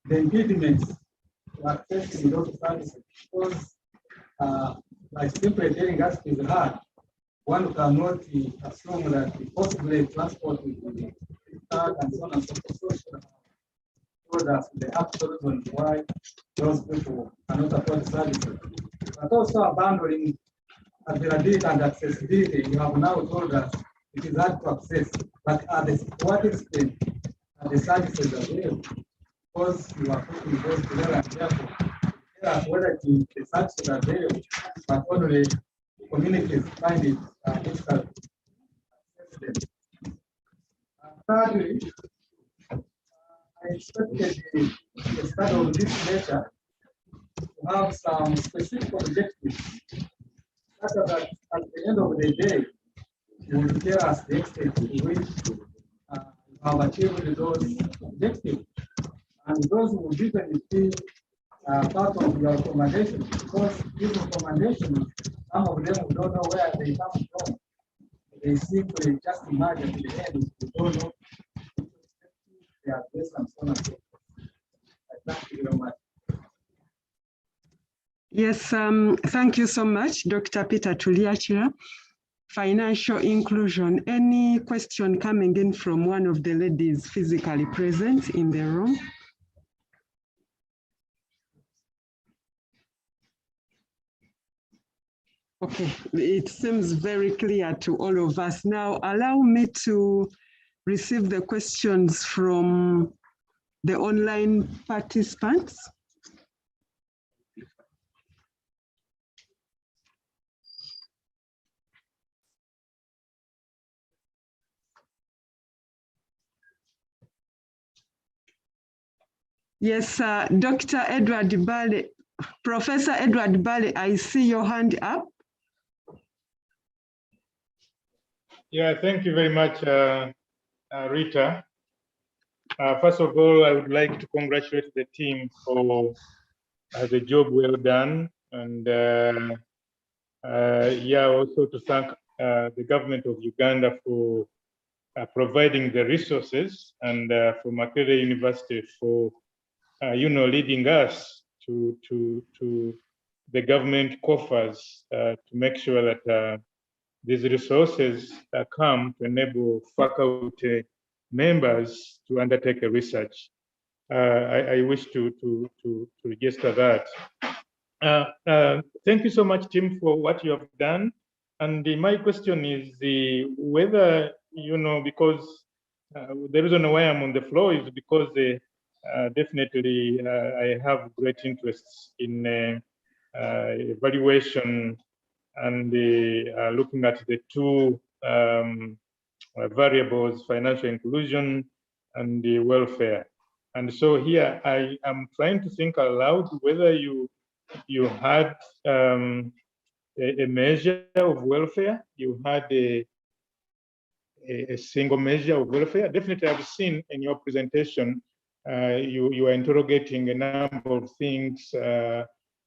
the impediments to accessing those services, because by simply telling us it is hard, one cannot assume that possibly transport will be and so on and so forth. So that's the actual reason why those people cannot afford services. But also abandoning availability and accessibility, you have now told us it is hard to access, but to what extent are the services available? Because you are putting those together and therefore tell us whether the services are available, but only communities find it difficult to access them. Thirdly, I expected the study of this nature to have some specific objectives, such that at the end of the day, you will tell us the extent to which you have achieved those objectives. And those will even be part of your recommendations, because these recommendations, some of them we don't know where they come from. They simply just imagine at the end, we don't know they are based on so on and so forth. Thank you very much. Yes, thank you so much, Dr. Peter Tuliachira. Financial inclusion. Any question coming in from one of the ladies physically present in the room? Okay, it seems very clear to all of us. Now, allow me to receive the questions from the online participants. Yes, Dr. Edward Bale, Professor Edward Bale, I see your hand up. Yeah, thank you very much, Rita. First of all, I would like to congratulate the team for the job well done, and yeah, also to thank the government of Uganda for providing the resources, and for Makerere University for leading us to the government coffers to make sure that these resources come to enable faculty members to undertake a research. I wish to register that. Thank you so much, Tim, for what you have done. And my question is whether, because the reason why I'm on the floor is because definitely I have great interest in evaluation and looking at the two variables, financial inclusion and the welfare. And so here I am trying to think aloud whether you had a measure of welfare, you had a single measure of welfare. Definitely I've seen in your presentation, you are interrogating a number of things,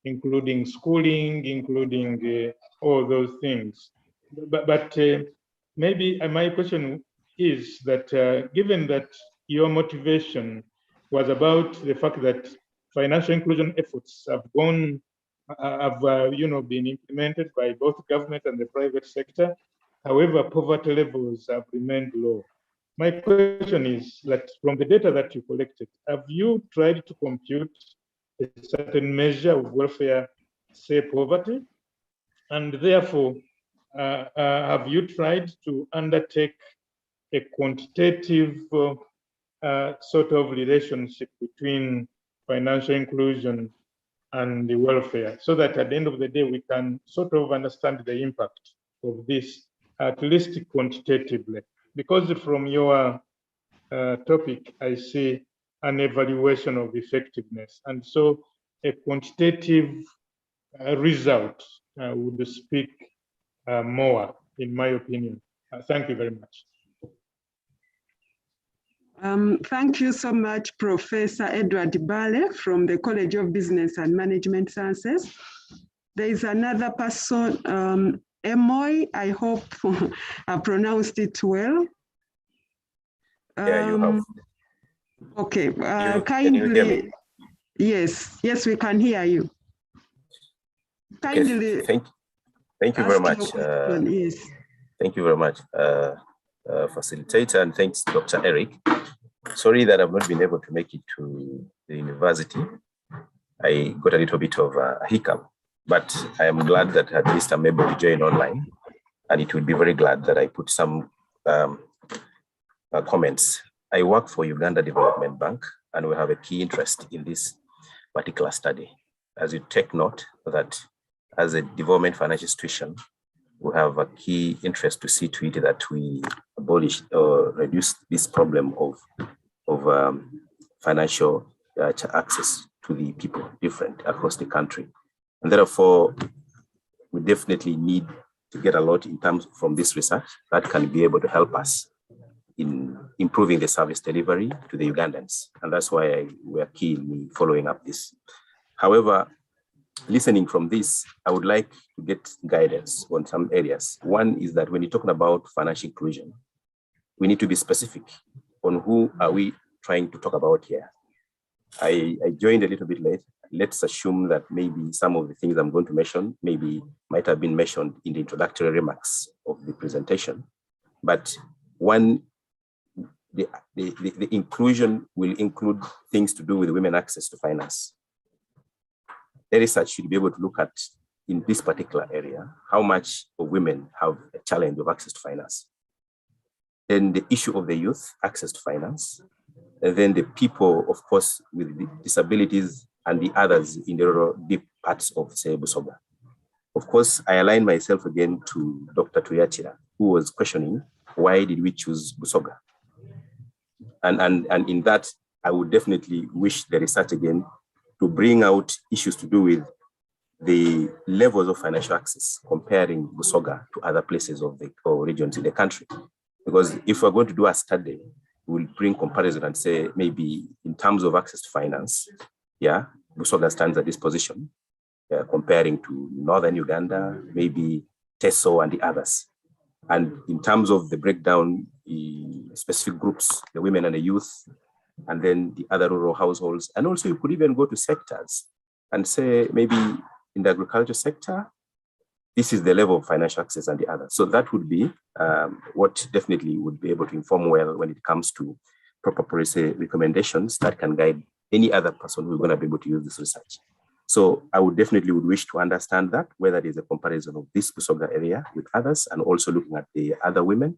including schooling, including all those things. But maybe my question is that given that your motivation was about the fact that financial inclusion efforts have been implemented by both government and the private sector, however, poverty levels have remained low. My question is that from the data that you collected, have you tried to compute a certain measure of welfare, say poverty? And therefore, have you tried to undertake a quantitative sort of relationship between financial inclusion and the welfare, so that at the end of the day, we can sort of understand the impact of this, at least quantitatively? Because from your topic, I see an evaluation of effectiveness. And so a quantitative result would speak more, in my opinion. Thank you very much. Thank you so much, Professor Edward Bale from the College of Business and Management Sciences. There is another person, Emoy, I hope I pronounced it well. Yeah, you have. Okay, can you hear me? Yes, we can hear you. Kindly. Okay, thank you very much. Yes. Thank you very much, facilitator, and thanks, Dr. Eric. Sorry that I've not been able to make it to the university. I got a little bit of a hiccup, but I am glad that at least I'm able to join online, and it would be very glad that I put some comments. I work for Uganda Development Bank, and we have a key interest in this particular study. As you take note that as a development financial institution, we have a key interest to see to it that we abolish or reduce this problem of financial access to the people different across the country. And therefore, we definitely need to get a lot in terms from this research that can be able to help us in improving the service delivery to the Ugandans. And that's why we are keen in following up this. However, listening from this, I would like to get guidance on some areas. One is that when you're talking about financial inclusion, we need to be specific on who are we trying to talk about here. I joined a little bit late. Let's assume that maybe some of the things I'm going to mention maybe might have been mentioned in the introductory remarks of the presentation. But one, the inclusion will include things to do with women access to finance. The research should be able to look at, in this particular area, how much of women have a challenge of access to finance. Then the issue of the youth, access to finance, and then the people, of course, with disabilities and the others in the rural deep parts of, say, Busoga. Of course, I align myself again to Dr. Tuyachira, who was questioning, why did we choose Busoga? And in that, I would definitely wish the research again to bring out issues to do with the levels of financial access, comparing Busoga to other places of the or regions in the country. Because if we're going to do a study, we'll bring comparison and say, maybe in terms of access to finance, yeah, Busoga stands at this position, comparing to Northern Uganda, maybe Teso and the others. And in terms of the breakdown, specific groups, the women and the youth, and then the other rural households. And also you could even go to sectors and say, maybe in the agriculture sector, this is the level of financial access and the other. So that would be what definitely would be able to inform well when it comes to proper policy recommendations that can guide any other person who's going to be able to use this research. So I would definitely would wish to understand that, whether there's a comparison of this Busoga area with others, and also looking at the other women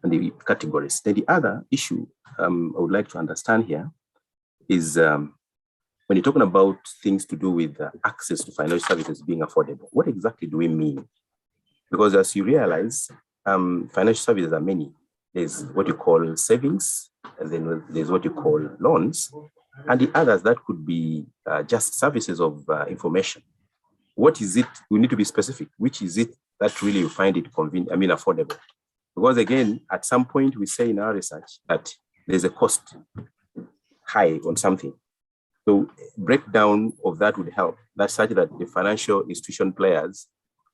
and the categories. Then the other issue I would like to understand here is when you're talking about things to do with access to financial services being affordable, what exactly do we mean? Because as you realize, financial services are many. There's what you call savings, and then there's what you call loans, and the others that could be just services of information. What is it? We need to be specific. Which is it that really you find it convenient, affordable? Because again, at some point we say in our research that there's a cost high on something. So breakdown of that would help. That's such that the financial institution players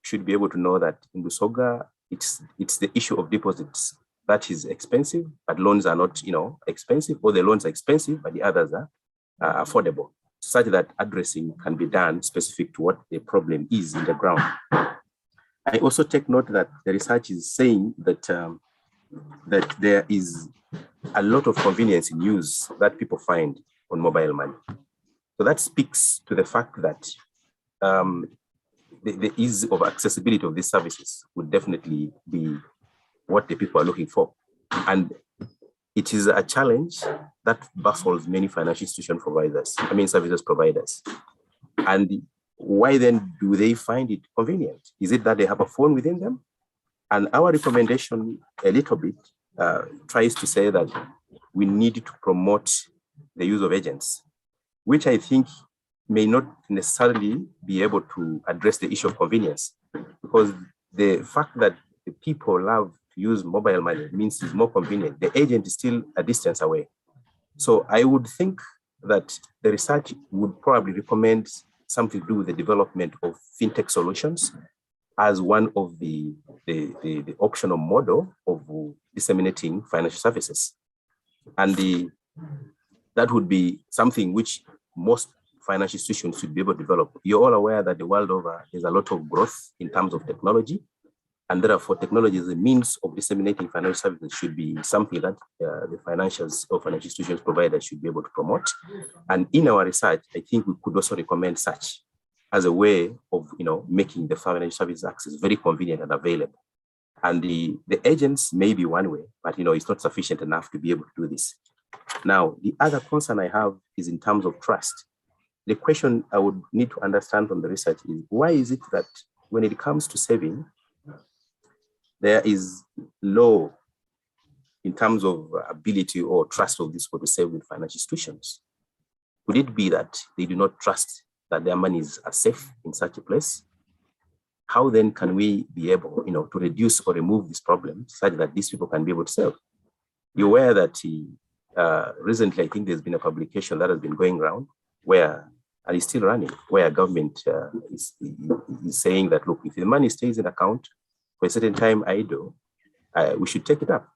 should be able to know that in Busoga, it's the issue of deposits that is expensive, but loans are not, expensive, or the loans are expensive, but the others are affordable, such that addressing can be done specific to what the problem is in the ground. I also take note that the research is saying that that there is a lot of convenience in use that people find on mobile money. So that speaks to the fact that the ease of accessibility of these services would definitely be what the people are looking for. And it is a challenge that baffles many financial institution providers, services providers. And why then do they find it convenient? Is it that they have a phone within them? And our recommendation a little bit tries to say that we need to promote the use of agents, which I think may not necessarily be able to address the issue of convenience, because the fact that the people love to use mobile money means it's more convenient. The agent is still a distance away. So I would think that the research would probably recommend something to do with the development of fintech solutions as one of the optional model of disseminating financial services. And that would be something which most financial institutions should be able to develop. You're all aware that the world over, there's a lot of growth in terms of technology, and therefore technology as a means of disseminating financial services should be something that the financials or financial institutions providers should be able to promote. And in our research, I think we could also recommend such as a way of making the financial service access very convenient and available. And the agents may be one way, but it's not sufficient enough to be able to do this. Now, the other concern I have is in terms of trust. The question I would need to understand from the research is, why is it that when it comes to saving, there is low in terms of ability or trust of these people to save with financial institutions? Could it be that they do not trust that their monies are safe in such a place? How then can we be able, to reduce or remove this problem such that these people can be able to save? You're aware that recently, I think there's been a publication that has been going around where, and it's still running, where government is saying that, look, if the money stays in account for a certain time idle, we should take it up.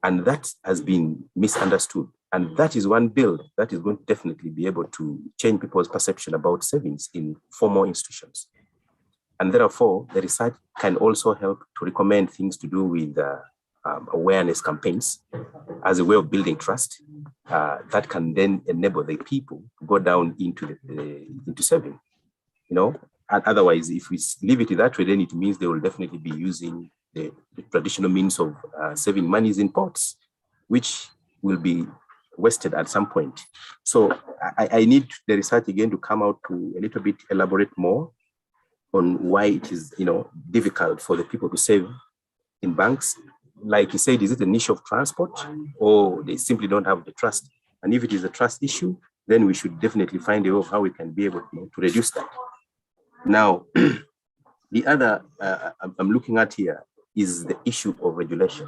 And that has been misunderstood. And that is one bill that is going to definitely be able to change people's perception about savings in formal institutions. And therefore, the research can also help to recommend things to do with awareness campaigns as a way of building trust that can then enable the people to go down into saving. And otherwise, if we leave it that way, then it means they will definitely be using the traditional means of saving monies in pots, which will be wasted at some point. So I need the research again to come out to a little bit elaborate more on why it is difficult for the people to save in banks. Like you said, is it an issue of transport, or they simply don't have the trust? And if it is a trust issue, then we should definitely find a way of how we can be able to reduce that. Now, the other I'm looking at here is the issue of regulation.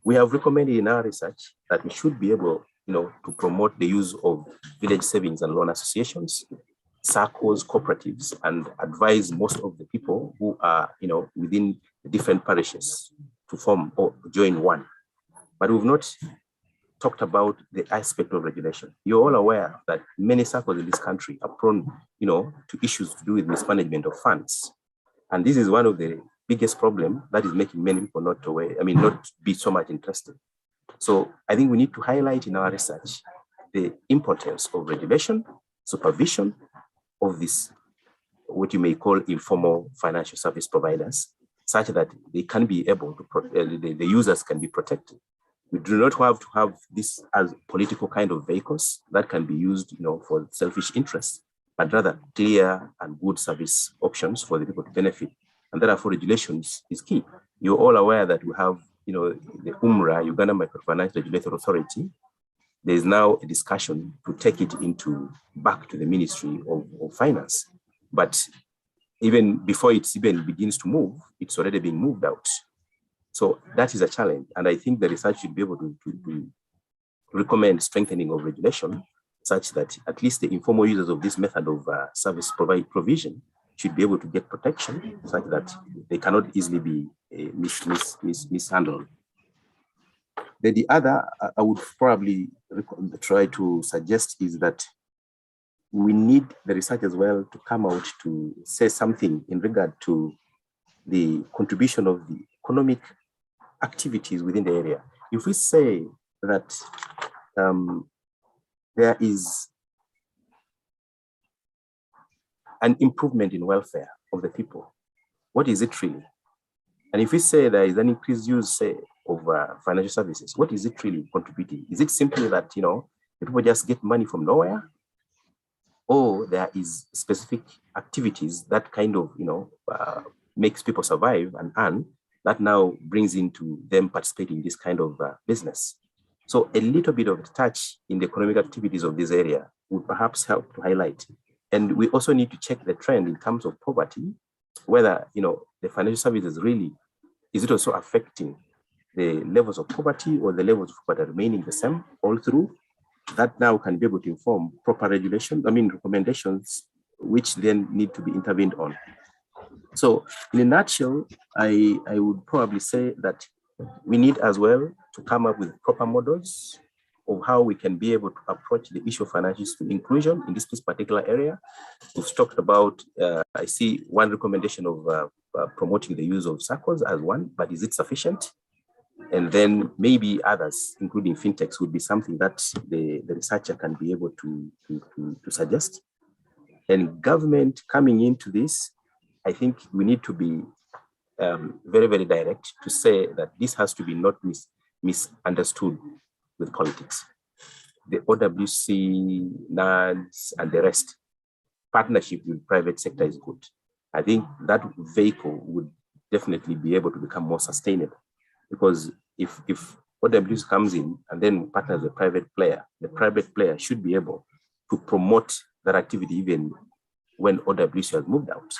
We have recommended in our research that we should be able, to promote the use of village savings and loan associations, circles, cooperatives, and advise most of the people who are, within the different parishes to form or join one. But we've not talked about the aspect of regulation. You're all aware that many circles in this country are prone, to issues to do with mismanagement of funds. And this is one of the biggest problems that is making many people not be so much interested. So I think we need to highlight in our research the importance of regulation, supervision of this, what you may call informal financial service providers, such that they can be able to, the users can be protected. We do not have to have this as political kind of vehicles that can be used, for selfish interests, but rather clear and good service options for the people to benefit. And therefore, regulations is key. You're all aware that we have, the UMRA, Uganda Microfinance Regulatory Authority. There is now a discussion to take it back to the Ministry of Finance. But even before it even begins to move, it's already being moved out. So that is a challenge. And I think the research should be able to recommend strengthening of regulation such that at least the informal users of this method of service provision should be able to get protection such that they cannot easily be mishandled. Then the other I would probably try to suggest is that we need the research as well to come out to say something in regard to the contribution of the economic activities within the area. If we say that there is an improvement in welfare of the people, what is it really? And if we say there is an increased use, say, of financial services, what is it really contributing? Is it simply that, the people just get money from nowhere? Or there is specific activities that kind of, makes people survive and earn, that now brings into them participating in this kind of business. So a little bit of touch in the economic activities of this area would perhaps help to highlight. And we also need to check the trend in terms of poverty, whether, the financial services really, is it also affecting the levels of poverty or the levels of poverty remaining the same all through? That now can be able to inform proper recommendations, which then need to be intervened on. So in a nutshell, I would probably say that we need as well to come up with proper models of how we can be able to approach the issue of financial inclusion in this particular area. We've talked about, I see one recommendation of promoting the use of SACCOs as one, but is it sufficient? And then maybe others, including fintechs, would be something that the researcher can be able to suggest. And government coming into this, I think we need to be very, very direct to say that this has to be not misunderstood with politics. The OWC, NADS, and the rest, partnership with private sector is good. I think that vehicle would definitely be able to become more sustainable, because if OWC comes in and then partners with the private player should be able to promote that activity even when OWC has moved out.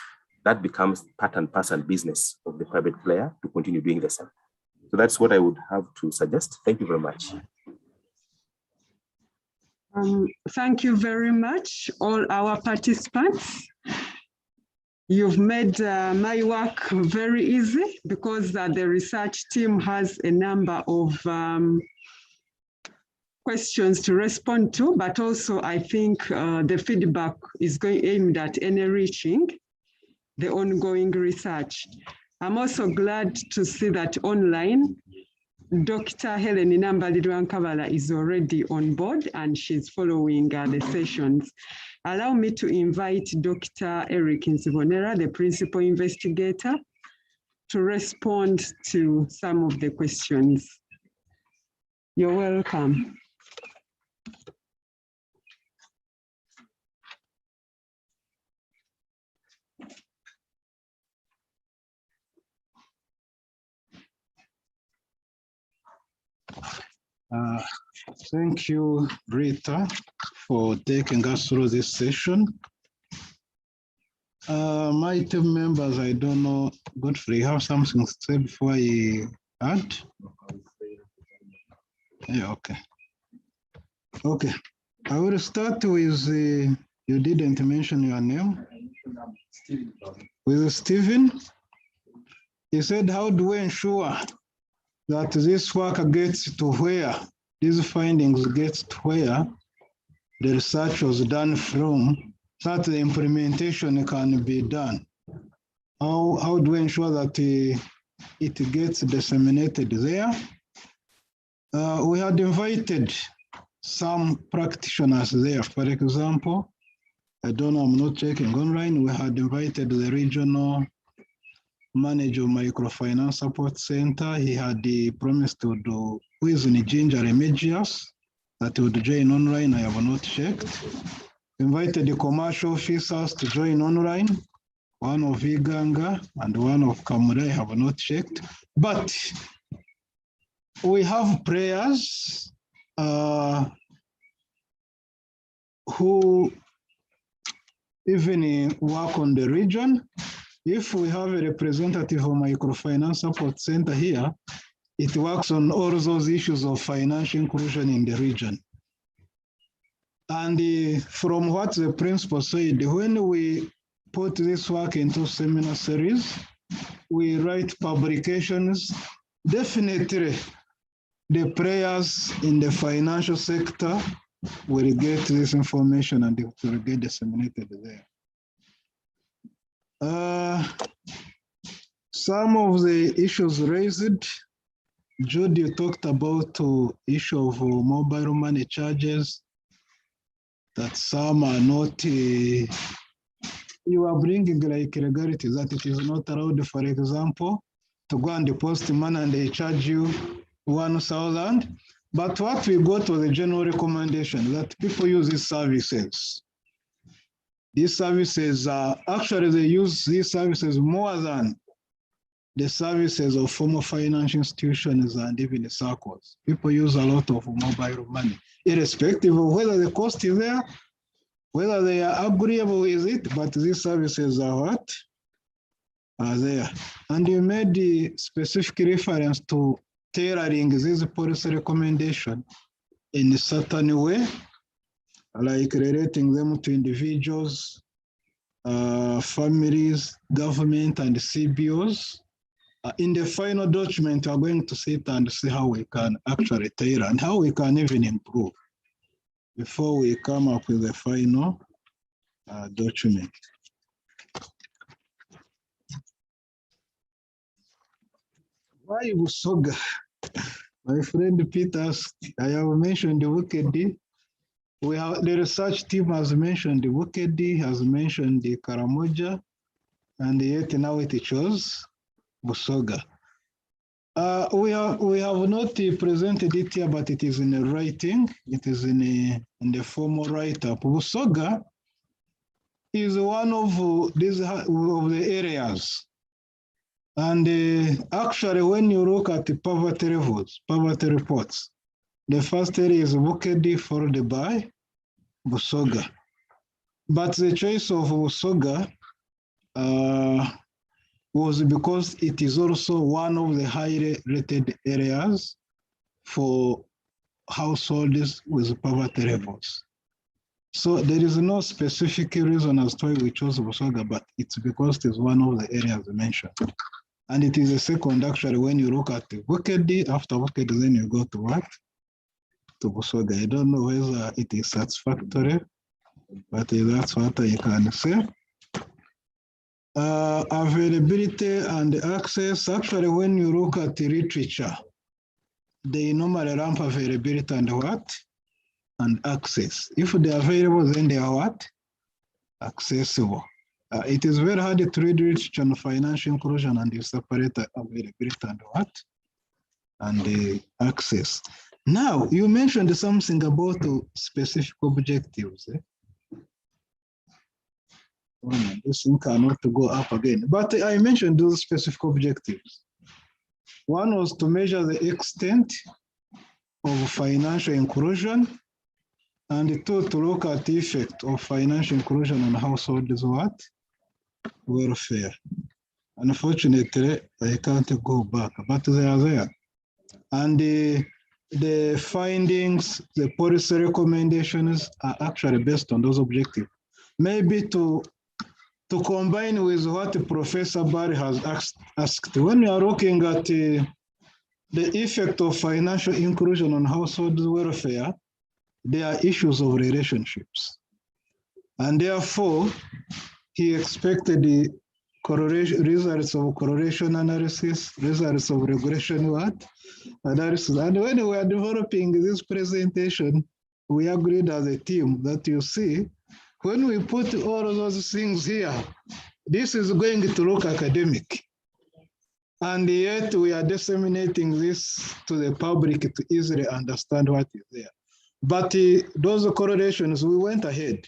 That becomes part and parcel business of the private player to continue doing the same. So that's what I would have to suggest. Thank you very much. Thank you very much, all our participants. You've made my work very easy because the research team has a number of questions to respond to, but also I think the feedback is aimed at enriching the ongoing research. I'm also glad to see that online, Dr. Helen Inambalirwankavala is already on board and she's following the sessions. Allow me to invite Dr. Eric Nzibonera, the principal investigator, to respond to some of the questions. You're welcome. Thank you, Rita, for taking us through this session. My team members, I don't know, Godfrey, you have something to say before I add? Yeah, okay. Okay, I will start with, you didn't mention your name. With Stephen. He said, how do we ensure that this work gets to where, these findings get to where the research was done from, so that the implementation can be done? How do we ensure that it gets disseminated there? We had invited some practitioners there. For example, I don't know, I'm not checking online. We had invited the regional manager of Microfinance Support Center. He had promised to do who is in Ginger Remigius that would join online. I have not checked. Invited the commercial officers to join online, one of Iganga and one of Kamure. I have not checked. But we have prayers who even work on the region. If we have a representative of Microfinance Support Center here, it works on all those issues of financial inclusion in the region. And from what the principal said, when we put this work into seminar series, we write publications. Definitely, the players in the financial sector will get this information and it will get disseminated there. Some of the issues raised, Judy talked about the issue of mobile money charges, that some are not, you are bringing like irregularities, that it is not allowed, for example, to go and deposit money and they charge you 1,000. But what we got was a general recommendation that people use these services. These services are, actually they use these services more than the services of formal financial institutions and even the circles. People use a lot of mobile money, irrespective of whether the cost is there, whether they are agreeable with it, but these services are what? Are there. And you made the specific reference to tailoring this policy recommendation in a certain way, like relating them to individuals, families, government, and CBOs. In the final document, we are going to sit and see how we can actually tailor and how we can even improve before we come up with the final document. Why Busoga? My friend Peter, I have mentioned the Wikedi. We have the research team has mentioned the Wikedi, has mentioned the Karamoja, and yet now it chose Busoga. We have not presented it here, but it is in the writing. It is in the formal write-up. Busoga is one of these of the areas. And actually, when you look at the poverty levels, poverty reports, the first area is Wikedi, followed by Busoga. But the choice of Busoga was because it is also one of the highly rated areas for households with poverty levels. So there is no specific reason as to why we chose Busoga, but it's because it is one of the areas mentioned. And it is a second, actually, when you look at the Wikedi, after Wikedi, then you go to what? To Busoga. I don't know whether it is satisfactory, but that's what I can say. Availability and access, actually, when you look at the literature, they normally ramp availability and what? And access. If they are available, then they are what? Accessible. It is very hard to read literature on financial inclusion and you separate availability and what? And the access. Now, you mentioned something about specific objectives. This thing cannot go up again. But I mentioned those specific objectives. One was to measure the extent of financial inclusion, and two, to look at the effect of financial inclusion on households' what? Welfare. Unfortunately, I can't go back, but they are there. And the findings, the policy recommendations are actually based on those objectives. Maybe to combine with what Professor Barry has asked, when you are looking at the effect of financial inclusion on household welfare, there are issues of relationships. And therefore, he expected the correlation, results of correlation analysis, results of regression analysis. And when we are developing this presentation, we agreed as a team that you see, when we put all of those things here, this is going to look academic. And yet we are disseminating this to the public to easily understand what is there. But those correlations, we went ahead.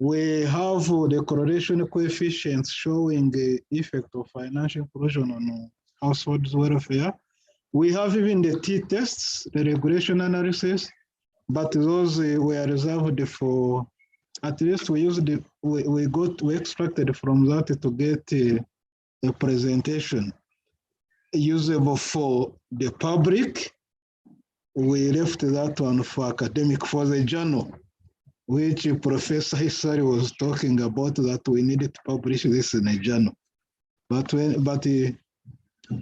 We have the correlation coefficients showing the effect of financial inclusion on households' welfare. We have even the t-tests, the regulation analysis, but those were reserved for, at least we used the, we extracted from that to get a presentation usable for the public. We left that one for academic, for the journal, which Professor Hisari was talking about, that we needed to publish this in a journal. But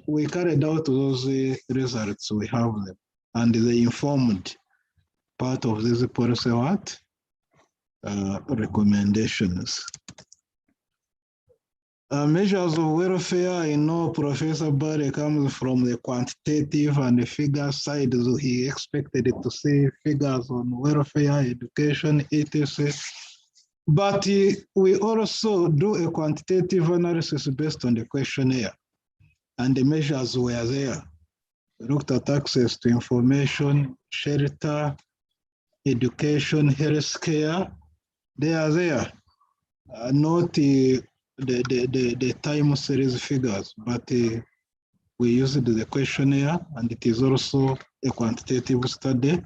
we carried out those results, we have them, and they informed part of this policy recommendations. Measures of welfare, I know Professor Barry comes from the quantitative and the figure side, so he expected to see figures on welfare, education, etc. But we also do a quantitative analysis based on the questionnaire, and the measures were there. We looked at access to information, shelter, education, healthcare. They are there, not the time series figures, but we used the questionnaire, and it is also a quantitative study,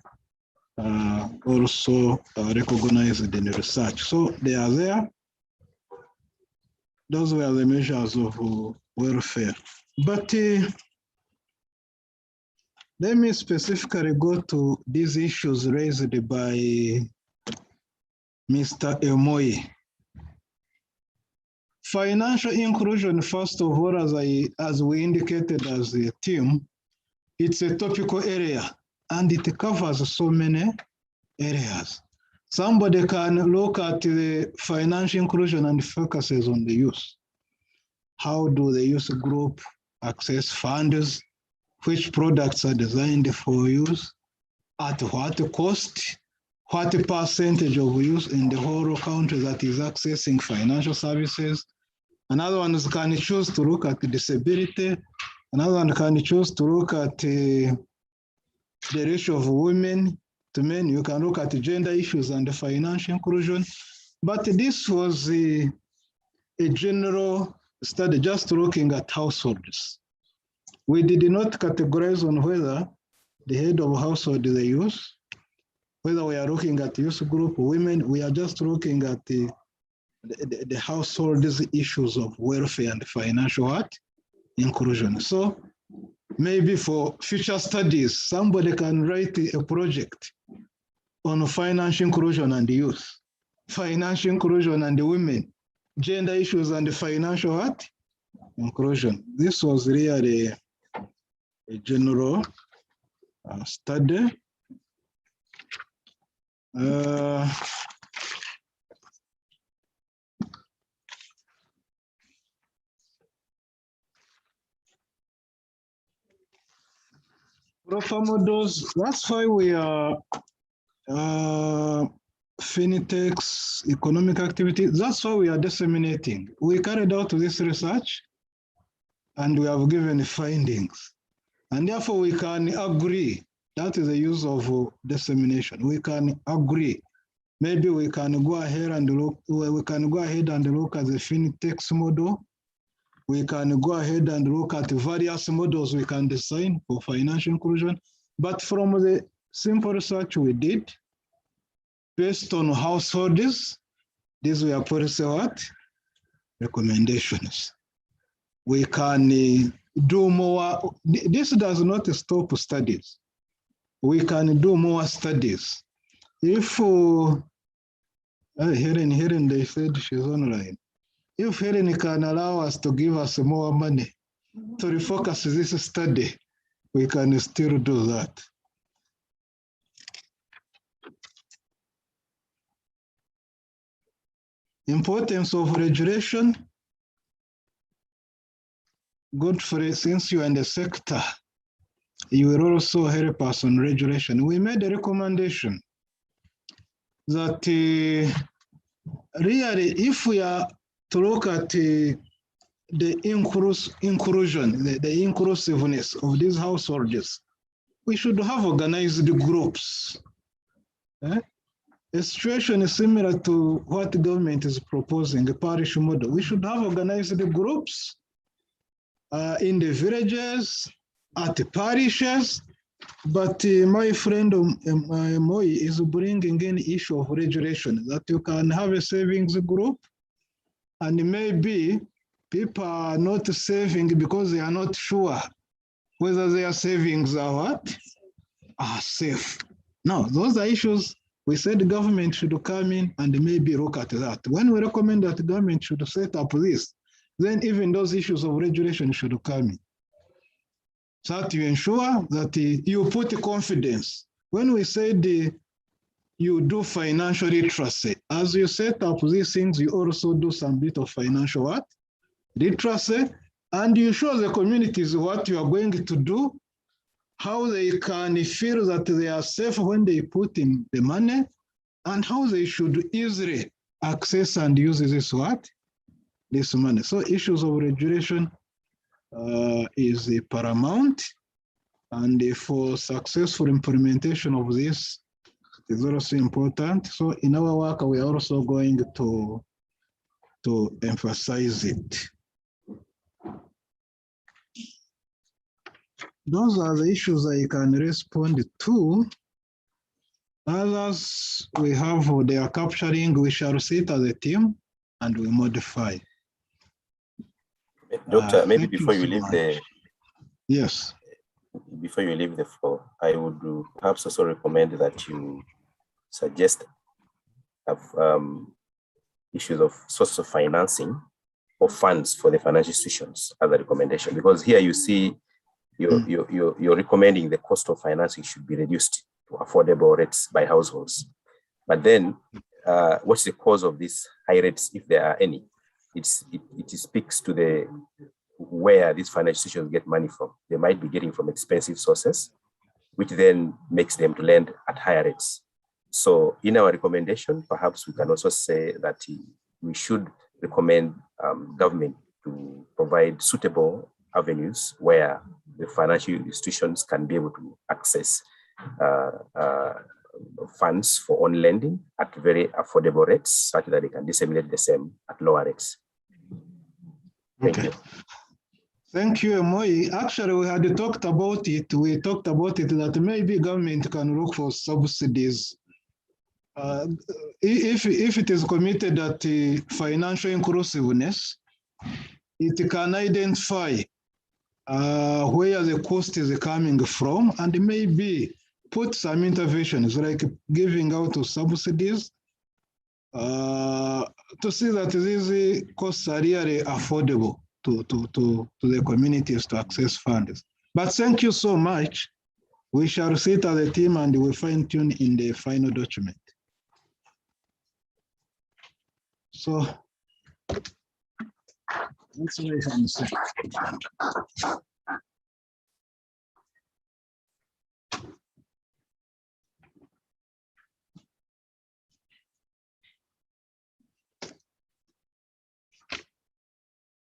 also recognized in research. So they are there. Those were the measures of welfare. But let me specifically go to these issues raised by Mr. Emoy. Financial inclusion, first of all, as we indicated as a team, it's a topical area, and it covers so many areas. Somebody can look at the financial inclusion and focuses on the youth. How do the youth group access funds? Which products are designed for youth? At what cost? What percentage of youth in the whole country that is accessing financial services? Another one can choose to look at disability. Another one can choose to look at the ratio of women to men. You can look at gender issues and the financial inclusion. But this was a general study just looking at households. We did not categorize on whether the head of household is a youth, whether we are looking at youth group, women. We are just looking at the household's issues of welfare and financial inclusion. So maybe for future studies, somebody can write a project on financial inclusion and youth, financial inclusion and women, gender issues and financial inclusion. This was really a general study. Proper models, that's why we are Finitex, economic activity, that's why we are disseminating. We carried out this research and we have given findings. And therefore we can agree, that is the use of dissemination. We can agree. Maybe we can go ahead and look, at the Finitex model. We can go ahead and look at various models we can design for financial inclusion. But from the simple research we did, based on households, these were policy recommendations. We can do more. This does not stop studies. We can do more studies. If Helen, they said she's online. If Helen can allow us to give us more money to refocus this study, we can still do that. Importance of regulation. Godfrey, since you are in the sector, you will also help us on regulation. We made a recommendation that really, if we are to look at the inclusion, the inclusiveness of these households, we should have organized groups. A situation similar to what the government is proposing, a parish model. We should have organized groups in the villages, at the parishes, but my friend Moi is bringing in issue of regulation, that you can have a savings group, and maybe people are not saving because they are not sure whether their savings are what? Are safe. Now, those are issues we said the government should come in and maybe look at that. When we recommend that the government should set up this, then even those issues of regulation should come in. So that you ensure that you put confidence. When we said you do financial literacy, as you set up these things, you also do some bit of financial what? Literacy, and you show the communities what you are going to do, how they can feel that they are safe when they put in the money, and how they should easily access and use this what? This money. So issues of regulation is paramount, and for successful implementation of this is also important. So in our work, we are also going to emphasize it. Those are the issues I can respond to. Others we have, they are capturing, we shall sit as a team and we modify. Doctor, maybe before you leave the... Yes. Before you leave the floor, I would perhaps also recommend that you suggest issues of sources of financing or funds for the financial institutions as a recommendation, because here you see you're recommending the cost of financing should be reduced to affordable rates by households. But then what's the cause of these high rates, if there are any? It speaks to the where these financial institutions get money from. They might be getting from expensive sources, which then makes them to lend at higher rates. So in our recommendation, perhaps we can also say that we should recommend government to provide suitable avenues where the financial institutions can be able to access funds for on lending at very affordable rates, such that they can disseminate the same at lower rates. Thank you. Thank you, Moi. Actually, we had talked about it. We talked about it that maybe government can look for subsidies. If it is committed at financial inclusiveness, it can identify where the cost is coming from and maybe put some interventions like giving out of subsidies to see that these costs are really affordable to the communities to access funds. But thank you so much. We shall sit as a team and we fine tune in the final document. So that's what I can say.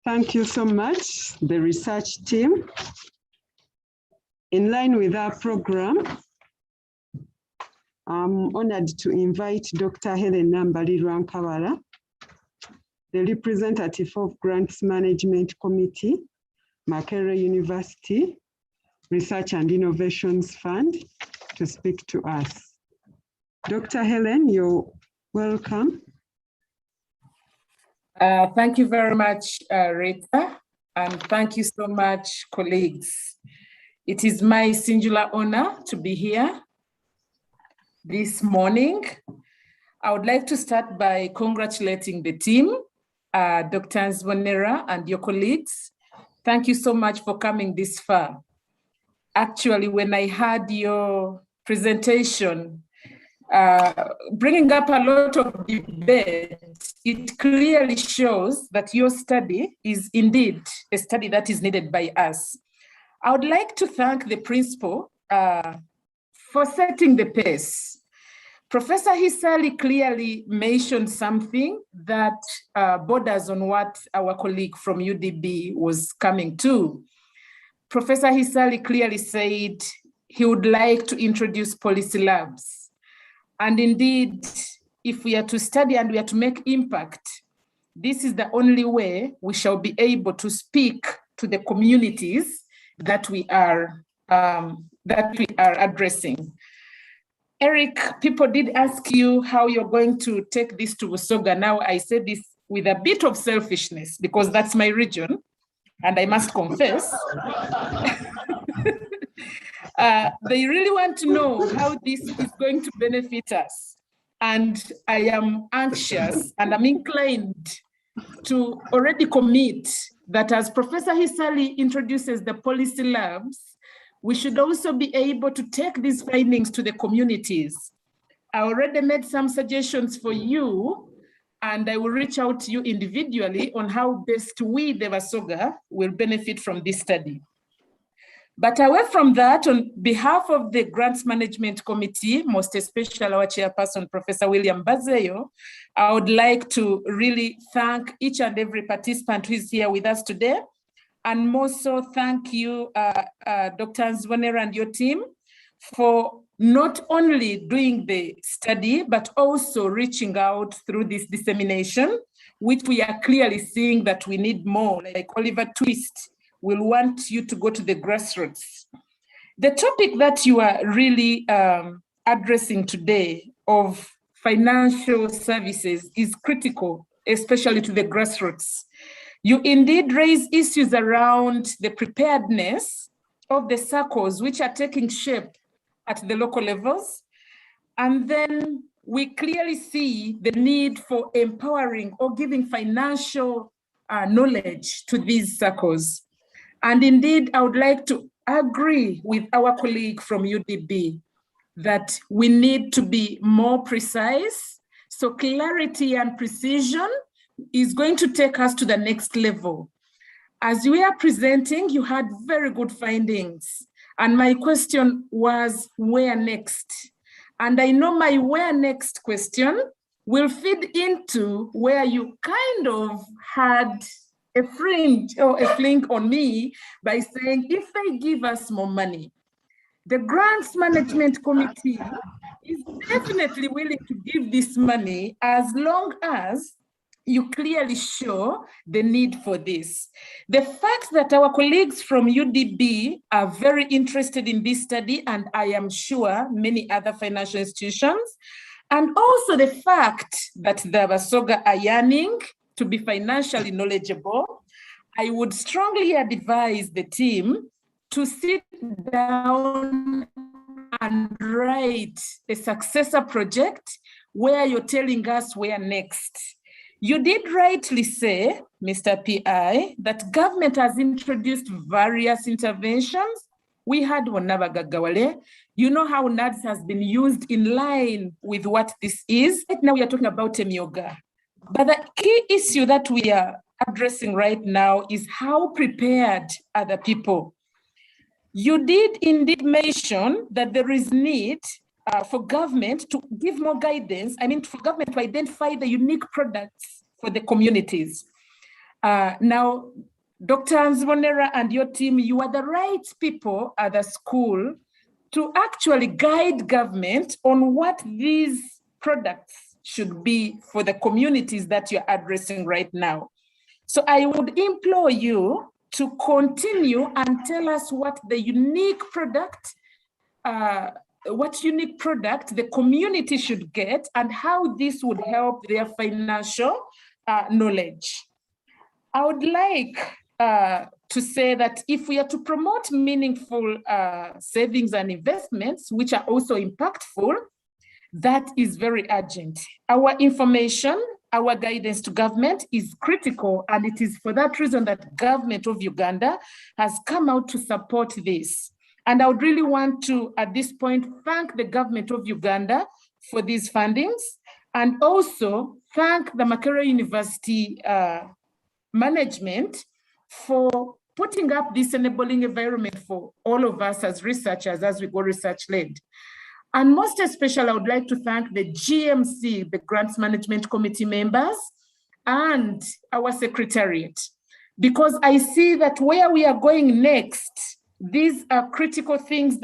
Thank you so much, the research team. In line with our program, I'm honored to invite Dr. Helen Nambali-Rwankabala, the representative of Grants Management Committee, Makerere University Research and Innovations Fund, to speak to us. Dr. Helen, you're welcome. Thank you very much, Rita, and thank you so much, colleagues. It is my singular honor to be here this morning. I would like to start by congratulating the team, Dr. Zvonera and your colleagues. Thank you so much for coming this far. Actually, when I had your presentation, bringing up a lot of debate, it clearly shows that your study is indeed a study that is needed by us. I would like to thank the principal for setting the pace. Professor Hisali clearly mentioned something that borders on what our colleague from UDB was coming to. Professor Hisali clearly said he would like to introduce policy labs. And indeed, if we are to study and we are to make impact, this is the only way we shall be able to speak to the communities that we are addressing. Eric, people did ask you how you're going to take this to Busoga. Now I say this with a bit of selfishness because that's my region, and I must confess. They really want to know how this is going to benefit us. And I am anxious and I'm inclined to already commit that as Professor Hisali introduces the policy labs, we should also be able to take these findings to the communities. I already made some suggestions for you, and I will reach out to you individually on how best we, the Busoga, will benefit from this study. But away from that, on behalf of the Grants Management Committee, most especially our chairperson, Professor William Bazeyo, I would like to really thank each and every participant who is here with us today. And more so, thank you, Dr. Nzibonera and your team for not only doing the study, but also reaching out through this dissemination, which we are clearly seeing that we need more, like Oliver Twist will want you to go to the grassroots. The topic that you are really addressing today of financial services is critical, especially to the grassroots. You indeed raise issues around the preparedness of the circles which are taking shape at the local levels. And then we clearly see the need for empowering or giving financial knowledge to these circles. And indeed, I would like to agree with our colleague from UDB that we need to be more precise. So clarity and precision is going to take us to the next level. As we are presenting, you had very good findings. And my question was, where next? And I know my where next question will feed into where you kind of had a fringe or a fling on me by saying, if they give us more money, the Grants Management Committee is definitely willing to give this money as long as you clearly show the need for this. The fact that our colleagues from UDB are very interested in this study, and I am sure many other financial institutions, and also the fact that the Busoga are yearning to be financially knowledgeable, I would strongly advise the team to sit down and write a successor project where you're telling us where next. You did rightly say, Mr. PI, that government has introduced various interventions. We had Wanabagagawale. You know how NADS has been used in line with what this is. Right now we are talking about Temioga. But the key issue that we are addressing right now is how prepared are the people. You did indeed mention that there is need for government to give more guidance, for government to identify the unique products for the communities. Now, Dr. Nzibonera and your team, you are the right people at the school to actually guide government on what these products should be for the communities that you're addressing right now. So I would implore you to continue and tell us what the unique product, the community should get and how this would help their financial knowledge. I would like to say that if we are to promote meaningful savings and investments, which are also impactful, that is very urgent. Our information, our guidance to government is critical, and it is for that reason that government of Uganda has come out to support this. And I would really want to, at this point, thank the government of Uganda for these fundings, and also thank the Makerere University management for putting up this enabling environment for all of us as researchers as we go research-led. And most especially, I would like to thank the GMC, the Grants Management Committee members, and our secretariat, because I see that where we are going next, these are critical things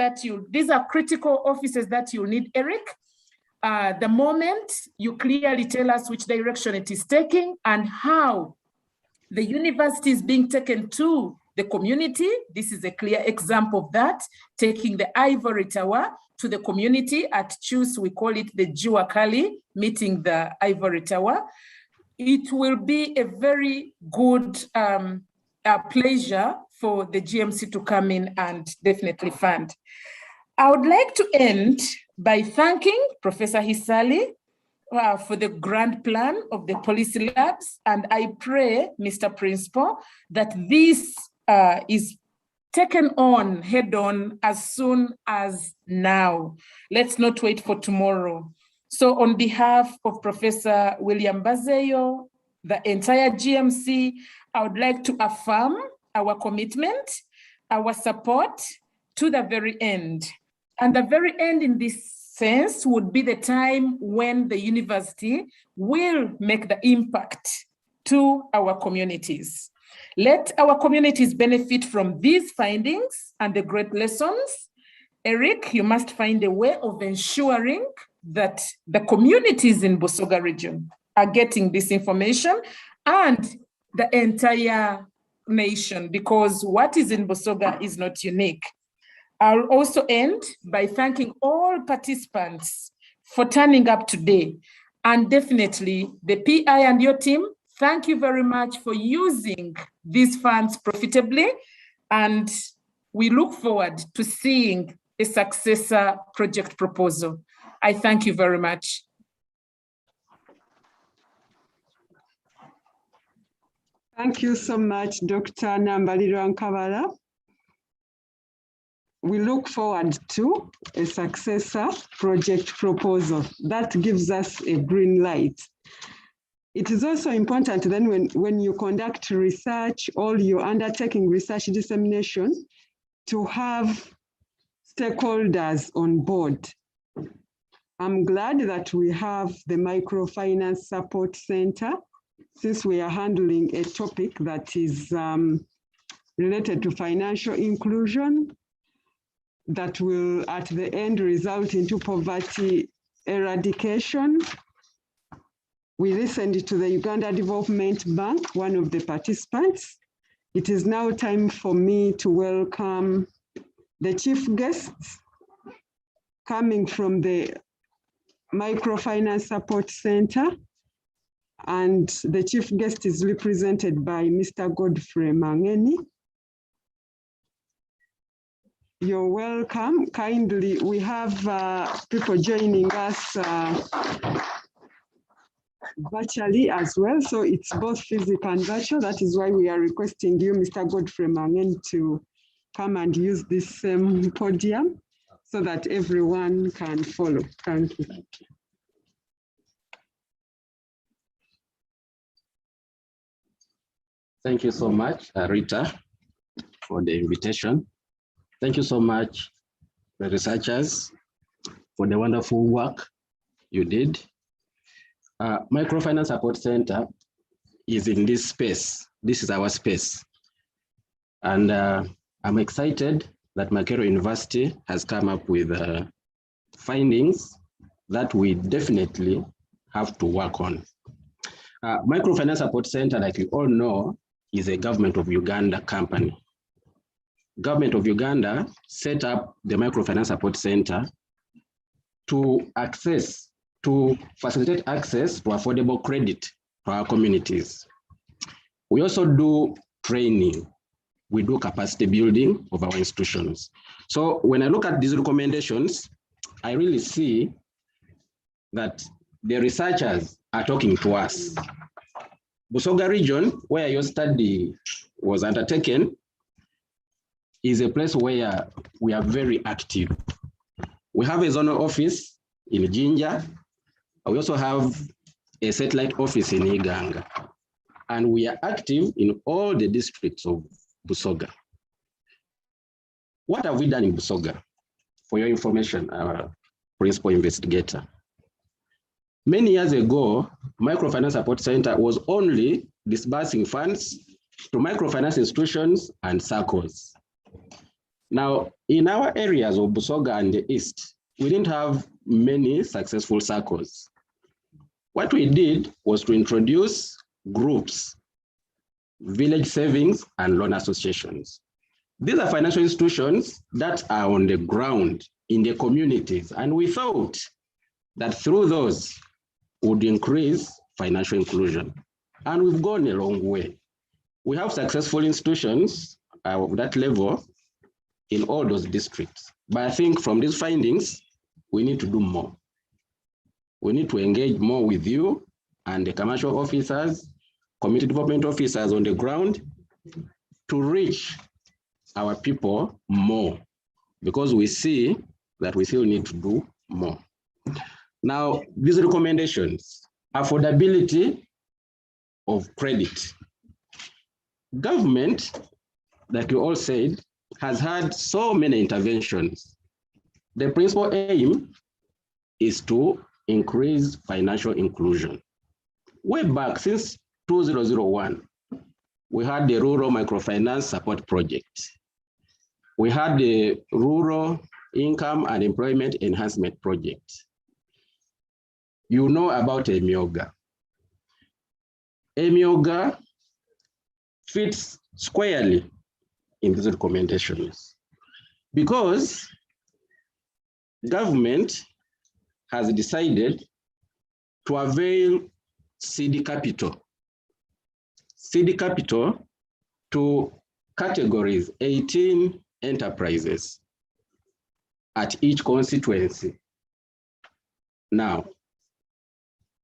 these are critical offices that you need, Eric. The moment you clearly tell us which direction it is taking and how the university is being taken to the community. This is a clear example of that, taking the ivory tower to the community. At CHUS, we call it the Juakali, meeting the ivory tower. It will be a very good pleasure for the GMC to come in and definitely fund. I would like to end by thanking Professor Hisali for the grand plan of the policy labs. And I pray, Mr. Principal, that this is taken on head on as soon as now. Let's not wait for tomorrow. So on behalf of Professor William Bazeyo, the entire GMC, I would like to affirm our commitment, our support to the very end. And the very end in this sense would be the time when the university will make the impact to our communities. Let our communities benefit from these findings and the great lessons. Eric, you must find a way of ensuring that the communities in Busoga region are getting this information and the entire nation, because what is in Busoga is not unique. I'll also end by thanking all participants for turning up today. And definitely the PI and your team, thank you very much for using these funds profitably. And we look forward to seeing a successor project proposal. I thank you very much. Thank you so much, Dr. Nambaliro Nkabala. We look forward to a successor project proposal that gives us a green light. It is also important then when you conduct research or you're undertaking research dissemination to have stakeholders on board. I'm glad that we have the Microfinance Support Center, since we are handling a topic that is related to financial inclusion that will at the end result into poverty eradication. We listened to the Uganda Development Bank, one of the participants. It is now time for me to welcome the chief guests coming from the Microfinance Support Center. And the chief guest is represented by Mr. Godfrey Mangeni. You're welcome. Kindly, we have people joining us virtually as well. So it's both physical and virtual. That is why we are requesting you, Mr. Godfrey Mangeni, to come and use this podium so that everyone can follow. Thank you. Thank you so much, Rita, for the invitation. Thank you so much, the researchers, for the wonderful work you did. Microfinance Support Center is in this space. This is our space. And I'm excited that Makerere University has come up with findings that we definitely have to work on. Microfinance Support Center, like you all know, is a Government of Uganda company. Government of Uganda set up the Microfinance Support Center to facilitate access to affordable credit for our communities. We also do training. We do capacity building of our institutions. So when I look at these recommendations, I really see that the researchers are talking to us. Busoga region, where your study was undertaken, is a place where we are very active. We have a zonal office in Jinja. We also have a satellite office in Iganga. And we are active in all the districts of Busoga. What have we done in Busoga? For your information, principal investigator. Many years ago, Microfinance Support Center was only disbursing funds to microfinance institutions and SACCOs. Now, in our areas of Busoga and the East, we didn't have many successful SACCOs. What we did was to introduce groups, village savings and loan associations. These are financial institutions that are on the ground in the communities, and we thought that through those would increase financial inclusion. And we've gone a long way. We have successful institutions of that level in all those districts. But I think from these findings, we need to do more. We need to engage more with you and the commercial officers, community development officers on the ground to reach our people more, because we see that we still need to do more. Now, these recommendations, affordability of credit. Government, like you all said, has had so many interventions. The principal aim is to increase financial inclusion. Way back since 2001, we had the Rural Microfinance Support Project. We had the Rural Income and Employment Enhancement Project. You know about EMIOGA. EMIOGA fits squarely in these recommendations because government has decided to avail seed capital to categories 18 enterprises at each constituency. Now,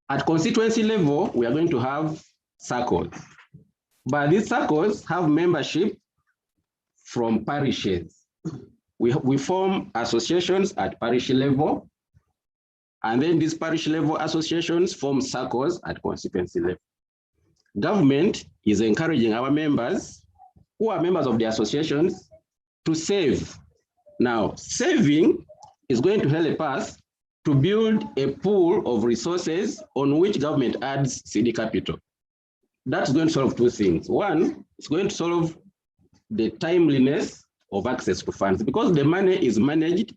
at constituency level, we are going to have SACCOs, but these SACCOs have membership from parishes. We form associations at parish level, and then these parish level associations form SACCOs at constituency level. Government is encouraging our members who are members of the associations to save. Now, saving is going to help us to build a pool of resources on which government adds seed capital. That's going to solve two things. One, it's going to solve the timeliness of access to funds because the money is managed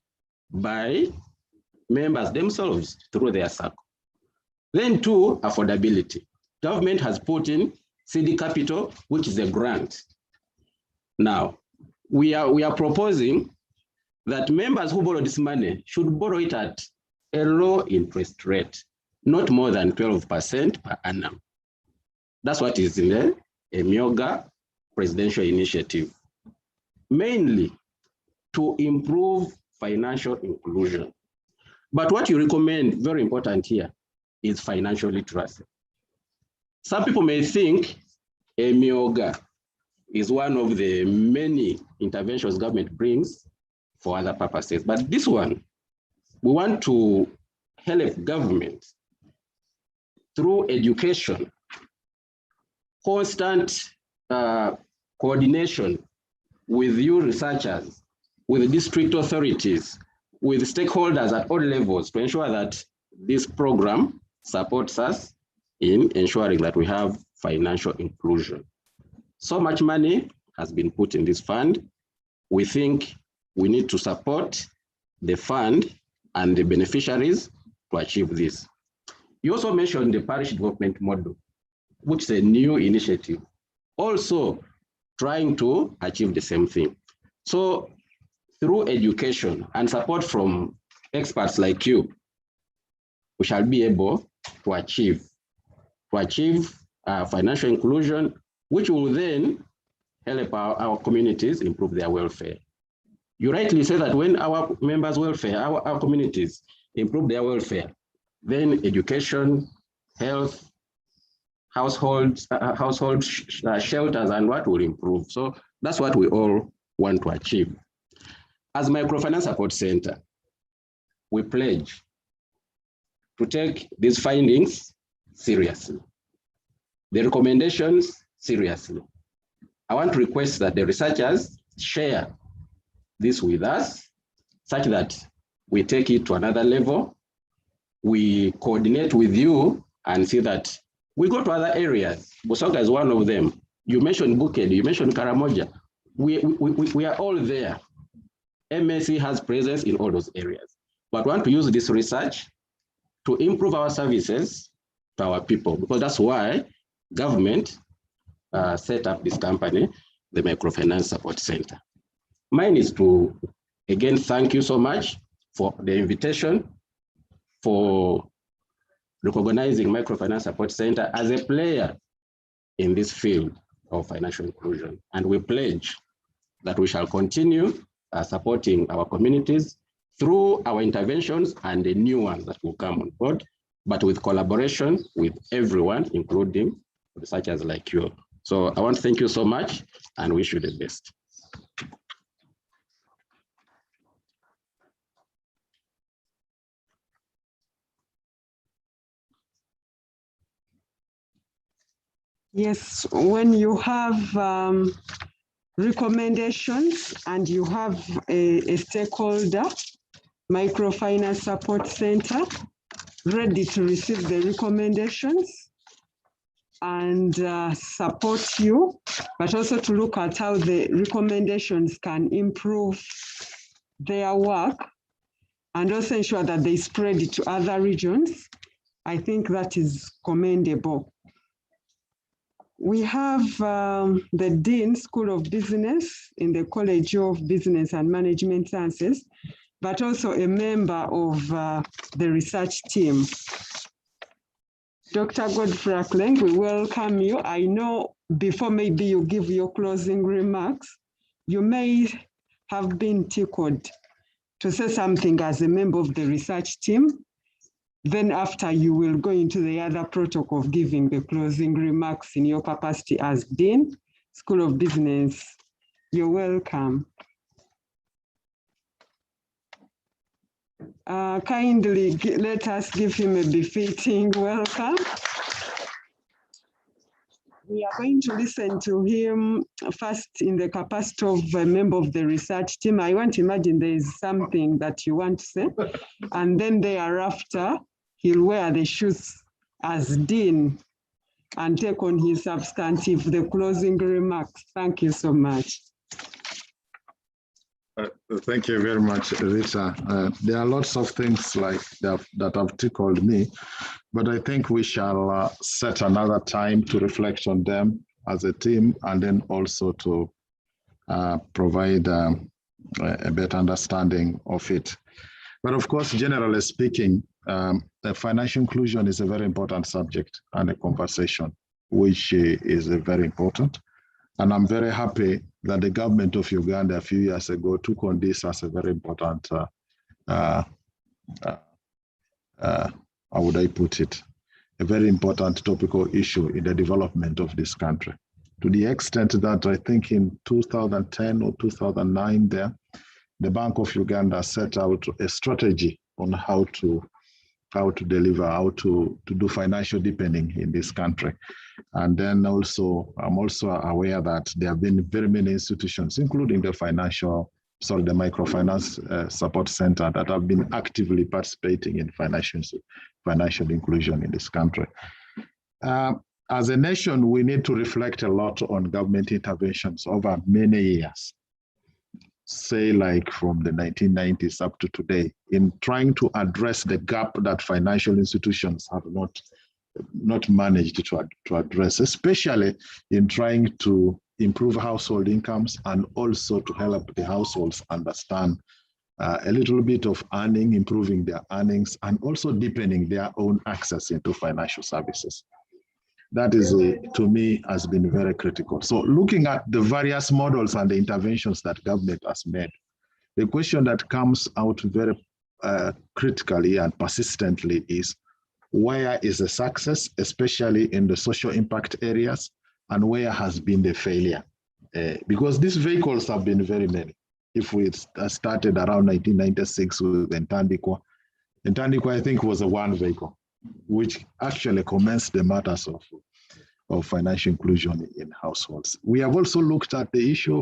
by members themselves through their SACCO. Then two, affordability. Government has put in seed capital, which is a grant. Now, we are proposing that members who borrow this money should borrow it at a low interest rate, not more than 12% per annum. That's what is in the EMIOGA presidential initiative, mainly to improve financial inclusion. But what you recommend, very important here, is financial literacy. Some people may think EMIOGA is one of the many interventions government brings for other purposes, but this one, we want to help government through education, constant coordination with you researchers, with district authorities, with stakeholders at all levels to ensure that this program supports us in ensuring that we have financial inclusion. So much money has been put in this fund. We think we need to support the fund and the beneficiaries to achieve this. You also mentioned the parish development model, which is a new initiative, also trying to achieve the same thing. So through education and support from experts like you, we shall be able to achieve financial inclusion, which will then help our communities improve their welfare. You rightly say that when our members' welfare, our communities improve their welfare, then education, health, household shelters and what will improve. So that's what we all want to achieve. As Microfinance Support Center, we pledge to take these findings seriously, the recommendations seriously. I want to request that the researchers share this with us such that we take it to another level. We coordinate with you and see that we go to other areas. Busoga is one of them. You mentioned Buked, you mentioned Karamoja. We are all there. MSC has presence in all those areas. But we want to use this research to improve our services to our people, because that's why government set up this company, the Microfinance Support Center. Mine is to, again, thank you so much for the invitation, for recognizing Microfinance Support Center as a player in this field of financial inclusion. And we pledge that we shall continue supporting our communities through our interventions and the new ones that will come on board, but with collaboration with everyone, including researchers like you. So I want to thank you so much and wish you the best. Yes, when you have recommendations and you have a stakeholder, Microfinance Support Center, ready to receive the recommendations and support you, but also to look at how the recommendations can improve their work and also ensure that they spread it to other regions. I think that is commendable. We have the Dean School of Business in the College of Business and Management Sciences, but also a member of the research team. Dr. Godfrey Akleng, we welcome you. I know before maybe you give your closing remarks, you may have been tickled to say something as a member of the research team. Then after you will go into the other protocol of giving the closing remarks in your capacity as Dean, School of Business. You're welcome. Kindly let us give him a befitting welcome. We are going to listen to him first in the capacity of a member of the research team. I want to imagine there is something that you want to say, and then thereafter, he'll wear the shoes as Dean and take on his substantive, the closing remarks. Thank you so much. Thank you very much, Rita. There are lots of things like that have tickled me, but I think we shall set another time to reflect on them as a team, and then also to provide a better understanding of it. But of course, generally speaking, financial inclusion is a very important subject and a conversation, which is very important. And I'm very happy that the government of Uganda a few years ago took on this as a very important, how would I put it, a very important topical issue in the development of this country. To the extent that I think in 2010 or 2009 there, the Bank of Uganda set out a strategy on how to deliver, how to do financial deepening in this country. And then also, I'm also aware that there have been very many institutions, including the Microfinance Support Center, that have been actively participating in financial inclusion in this country. As a nation, we need to reflect a lot on government interventions over many years, say like from the 1990s up to today, in trying to address the gap that financial institutions have not managed to address, especially in trying to improve household incomes and also to help the households understand a little bit of earning, improving their earnings, and also deepening their own access into financial services. That is, to me, has been very critical. So looking at the various models and the interventions that government has made, the question that comes out very critically and persistently is, where is the success, especially in the social impact areas, and where has been the failure? Because these vehicles have been very many. If we started around 1996 with Ntandikwa, I think was a one vehicle, which actually commenced the matters of financial inclusion in households. We have also looked at the issue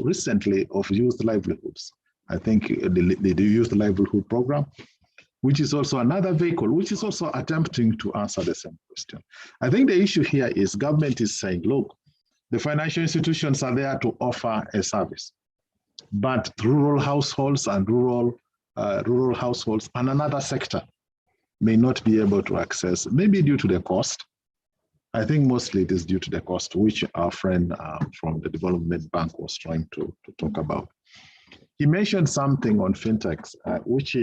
recently of youth livelihoods I think the Youth Livelihood Program, which is also another vehicle, which is also attempting to answer the same question. I think the issue here is government is saying, look, the financial institutions are there to offer a service, but rural households and rural households and another sector may not be able to access, maybe due to the cost. I think mostly it is due to the cost, which our friend from the Development Bank was trying to talk about. He mentioned something on fintechs, which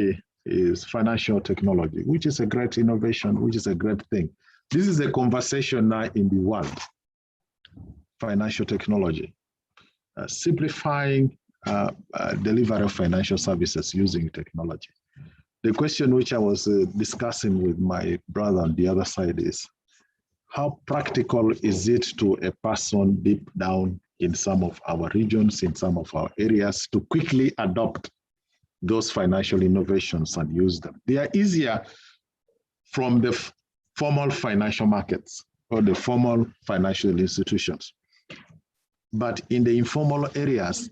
is financial technology, which is a great innovation, which is a great thing. This is a conversation now in the world, financial technology, simplifying delivery of financial services using technology. The question which I was discussing with my brother on the other side is, how practical is it to a person deep down in some of our regions, in some of our areas, to quickly adopt those financial innovations and use them? They are easier from the formal financial markets or the formal financial institutions. But in the informal areas,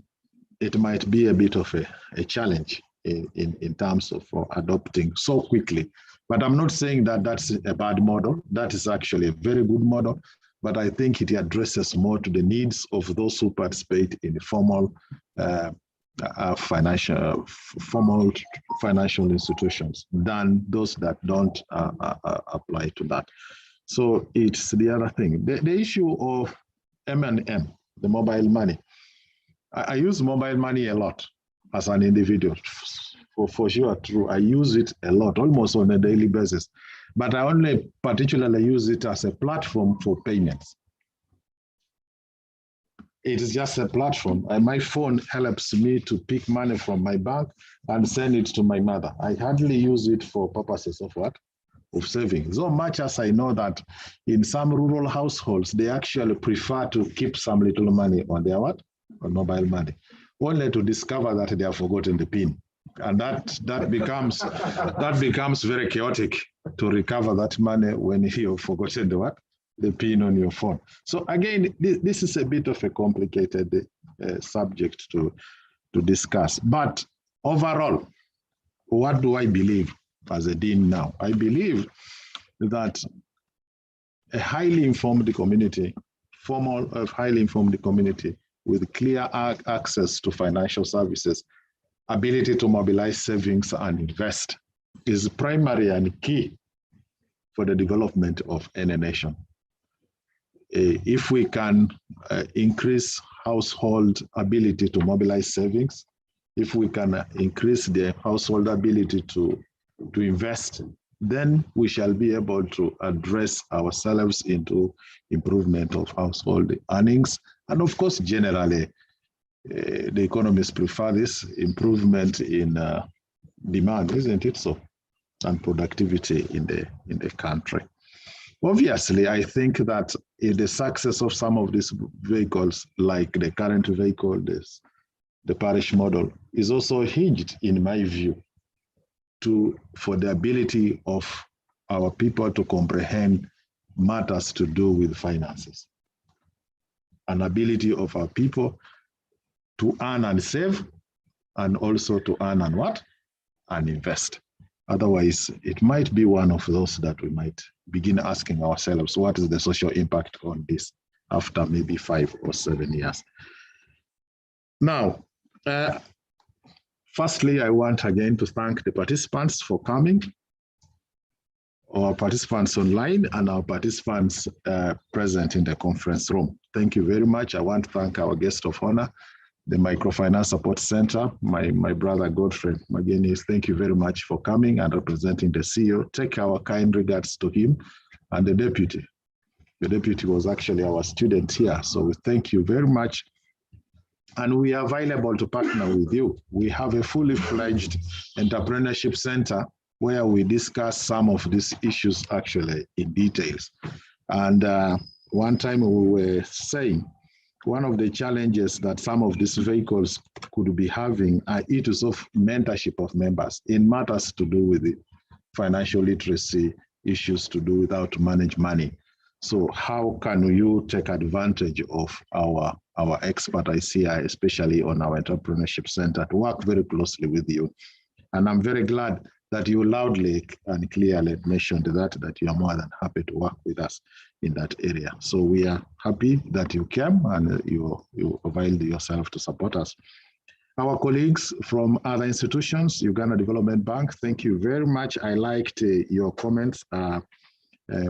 it might be a bit of a challenge in terms of adopting so quickly. But I'm not saying that that's a bad model. That is actually a very good model. But I think it addresses more to the needs of those who participate in the formal financial institutions than those that don't apply to that. So it's the other thing. The issue of M&M, the mobile money. I use mobile money a lot as an individual. For sure, true. I use it a lot, almost on a daily basis. But I only particularly use it as a platform for payments. It is just a platform. My phone helps me to pick money from my bank and send it to my mother. I hardly use it for purposes of what? Of saving. So much as I know that in some rural households, they actually prefer to keep some little money on their what? On mobile money, only to discover that they have forgotten the PIN. And that becomes very chaotic to recover that money when you've forgotten the what? The PIN on your phone. So again, this is a bit of a complicated subject to discuss. But overall, what do I believe as a dean now? I believe that a highly informed community, highly informed community with clear access to financial services, ability to mobilize savings and invest is primary and key for the development of any nation. If we can increase household ability to mobilize savings, if we can increase the household ability to invest, then we shall be able to address ourselves into improvement of household earnings. And of course, generally, the economists prefer this improvement in demand, isn't it so? And productivity in the country. Obviously, I think that the success of some of these vehicles, like the current vehicle, the parish model, is also hinged, in my view, for the ability of our people to comprehend matters to do with finances. An ability of our people to earn and save, and also to earn and what? And invest. Otherwise, it might be one of those that we might begin asking ourselves, what is the social impact on this after maybe 5 or 7 years? Now, firstly, I want again to thank the participants for coming, our participants online and our participants present in the conference room. Thank you very much. I want to thank our guest of honor, the Microfinance Support Center, my brother Godfrey Magenis. Thank you very much for coming and representing the CEO. Take our kind regards to him and the deputy. The deputy was actually our student here, so we thank you very much. And we are available to partner with you. We have a fully fledged entrepreneurship center where we discuss some of these issues actually in details. And one time we were saying, one of the challenges that some of these vehicles could be having are issues of mentorship of members in matters to do with the financial literacy, issues to do with how to manage money. So how can you take advantage of our expert ICI, especially on our entrepreneurship center, to work very closely with you? And I'm very glad that you loudly and clearly mentioned that you are more than happy to work with us in that area. So we are happy that you came and you availed yourself to support us. Our colleagues from other institutions, Uganda Development Bank, thank you very much. I liked your comments.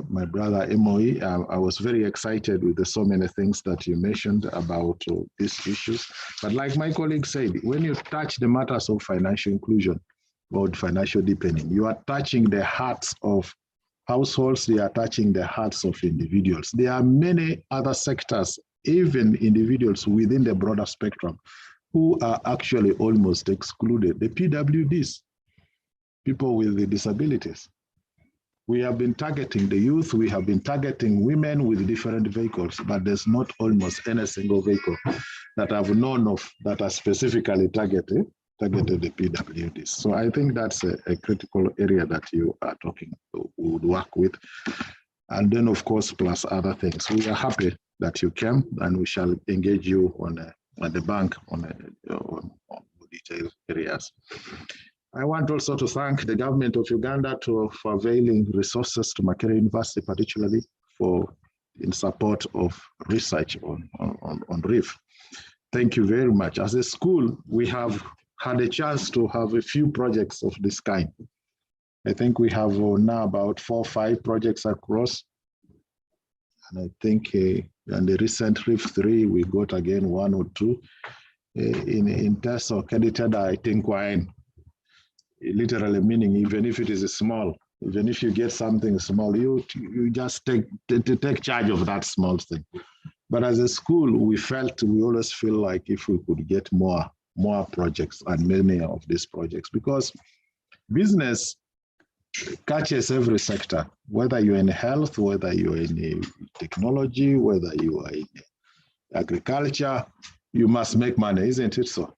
My brother Emoy, I was very excited with the so many things that you mentioned about these issues. But like my colleague said, when you touch the matters of financial inclusion or financial deepening, you are touching the hearts of households, they are touching the hearts of individuals. There are many other sectors, even individuals within the broader spectrum, who are actually almost excluded. The PWDs, people with disabilities. We have been targeting the youth, we have been targeting women with different vehicles, but there's not almost any single vehicle that I've known of that are specifically targeted the PWDs. So I think that's a critical area that you are talking, would work with. And then of course, plus other things. We are happy that you came and we shall engage you on the bank on detailed areas. I want also to thank the government of Uganda for availing resources to Makerere University, particularly in support of research on reef. Thank you very much. As a school, we have had a chance to have a few projects of this kind. I think we have now about 4 or 5 projects across. And I think in the recent Reef 3, we got again 1 or 2. In terms of credited, I think wine. Literally meaning, even if it is small, even if you get something small, you just take charge of that small thing. But as a school, we always feel like if we could get more projects and many of these projects, because business catches every sector, whether you're in health, whether you're in technology, whether you are in agriculture, you must make money, isn't it so?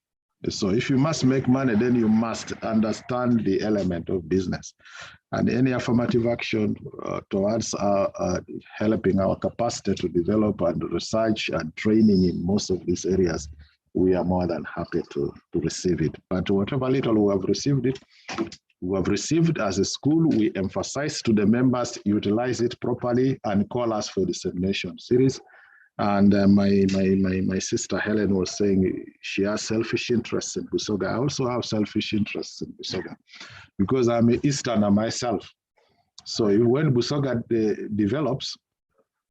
So if you must make money, then you must understand the element of business. And any affirmative action towards helping our capacity to develop and research and training in most of these areas, we are more than happy to receive it. But whatever little we have received as a school, we emphasize to the members, utilize it properly and call us for dissemination series. And my sister Helen was saying she has selfish interests in Busoga. I also have selfish interests in Busoga because I'm an Easterner myself. So when Busoga develops,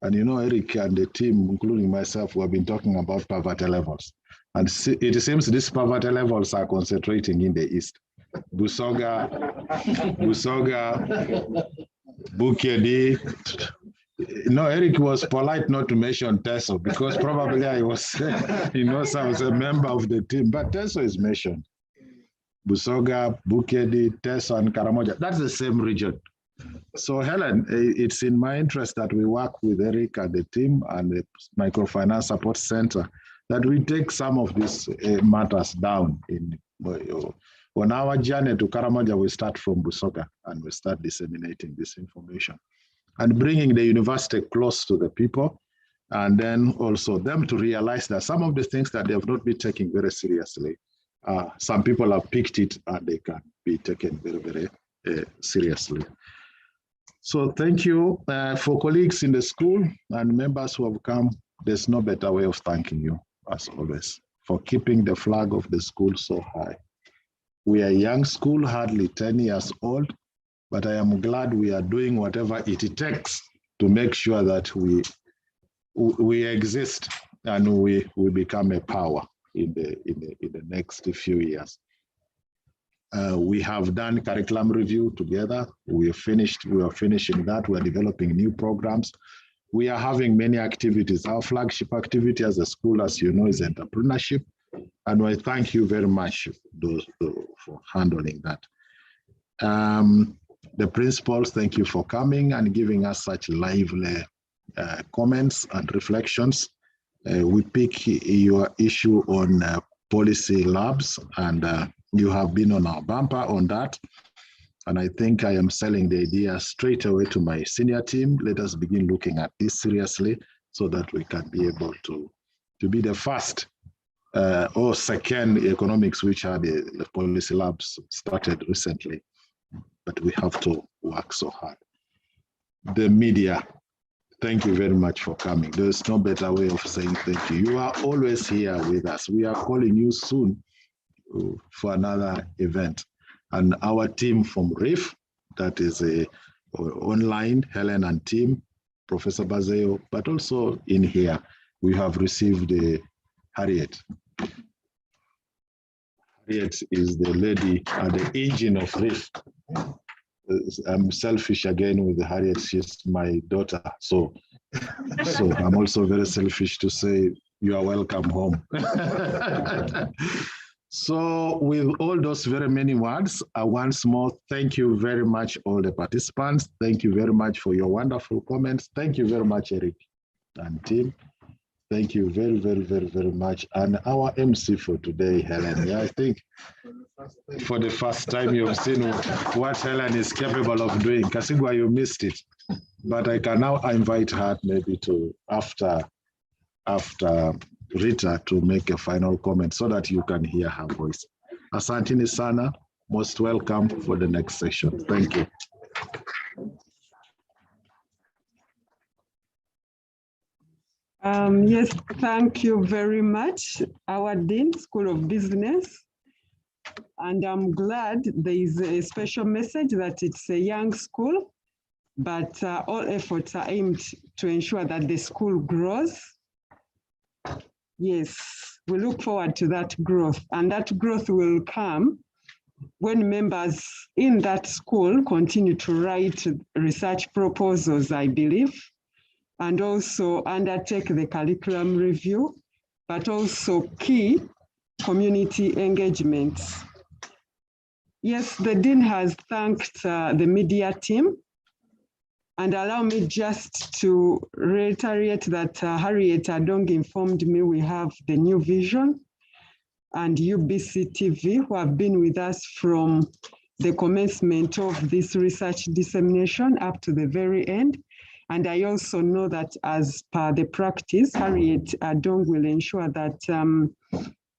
and you know, Eric and the team, including myself, we have been talking about poverty levels. And it seems these poverty levels are concentrating in the East. Busoga, Bukedi. No, Eric was polite not to mention Teso because probably I was, I was a member of the team, but Teso is mentioned. Busoga, Bukedi, Teso, and Karamoja, that's the same region. So Helen, it's in my interest that we work with Eric and the team and the Microfinance Support Center, that we take some of these matters down. On our journey to Karamoja, we start from Busoga and we start disseminating this information and bringing the university close to the people, and then also them to realize that some of the things that they have not been taking very seriously, some people have picked it and they can be taken very, very seriously. So thank you for colleagues in the school and members who have come. There's no better way of thanking you, as always, for keeping the flag of the school so high. We are a young school, hardly 10 years old, but I am glad we are doing whatever it takes to make sure that we exist and we become a power in the next few years. We have done curriculum review together. We are finishing that. We're developing new programs. We are having many activities. Our flagship activity as a school, as you know, is entrepreneurship. And I thank you very much for handling that. The principals, thank you for coming and giving us such lively comments and reflections. We pick your issue on policy labs, and you have been on our bumper on that. And I think I am selling the idea straight away to my senior team. Let us begin looking at this seriously so that we can be able to be the first or second economics, which are the policy labs started recently. But we have to work so hard. The media, thank you very much for coming. There's no better way of saying thank you. You are always here with us. We are calling you soon for another event. And our team from RIF, that is online, Helen and team, Professor Bazeo, but also in here, we have received Harriet. Harriet is the lady at the engine of RIF. I'm selfish again with Harriet, she's my daughter. So I'm also very selfish to say you are welcome home. So with all those very many words, once more, thank you very much, all the participants. Thank you very much for your wonderful comments. Thank you very much, Eric and team. Thank you very, very, very, very much. And our MC for today, Helen. Yeah, I think for the first time you've seen what Helen is capable of doing. Kasigwa, you missed it. But I can now invite her maybe to, after Rita, to make a final comment so that you can hear her voice. Asantini sana, most welcome for the next session. Thank you. Yes, thank you very much, our Dean, School of Business. And I'm glad there is a special message that it's a young school, but all efforts are aimed to ensure that the school grows. Yes, we look forward to that growth, and that growth will come when members in that school continue to write research proposals, I believe, and also undertake the curriculum review, but also key community engagements. Yes, the Dean has thanked the media team, and allow me just to reiterate that Harriet Adong informed me we have the New Vision and UBC TV, who have been with us from the commencement of this research dissemination up to the very end. And I also know that as per the practice, Harriet Adong will ensure that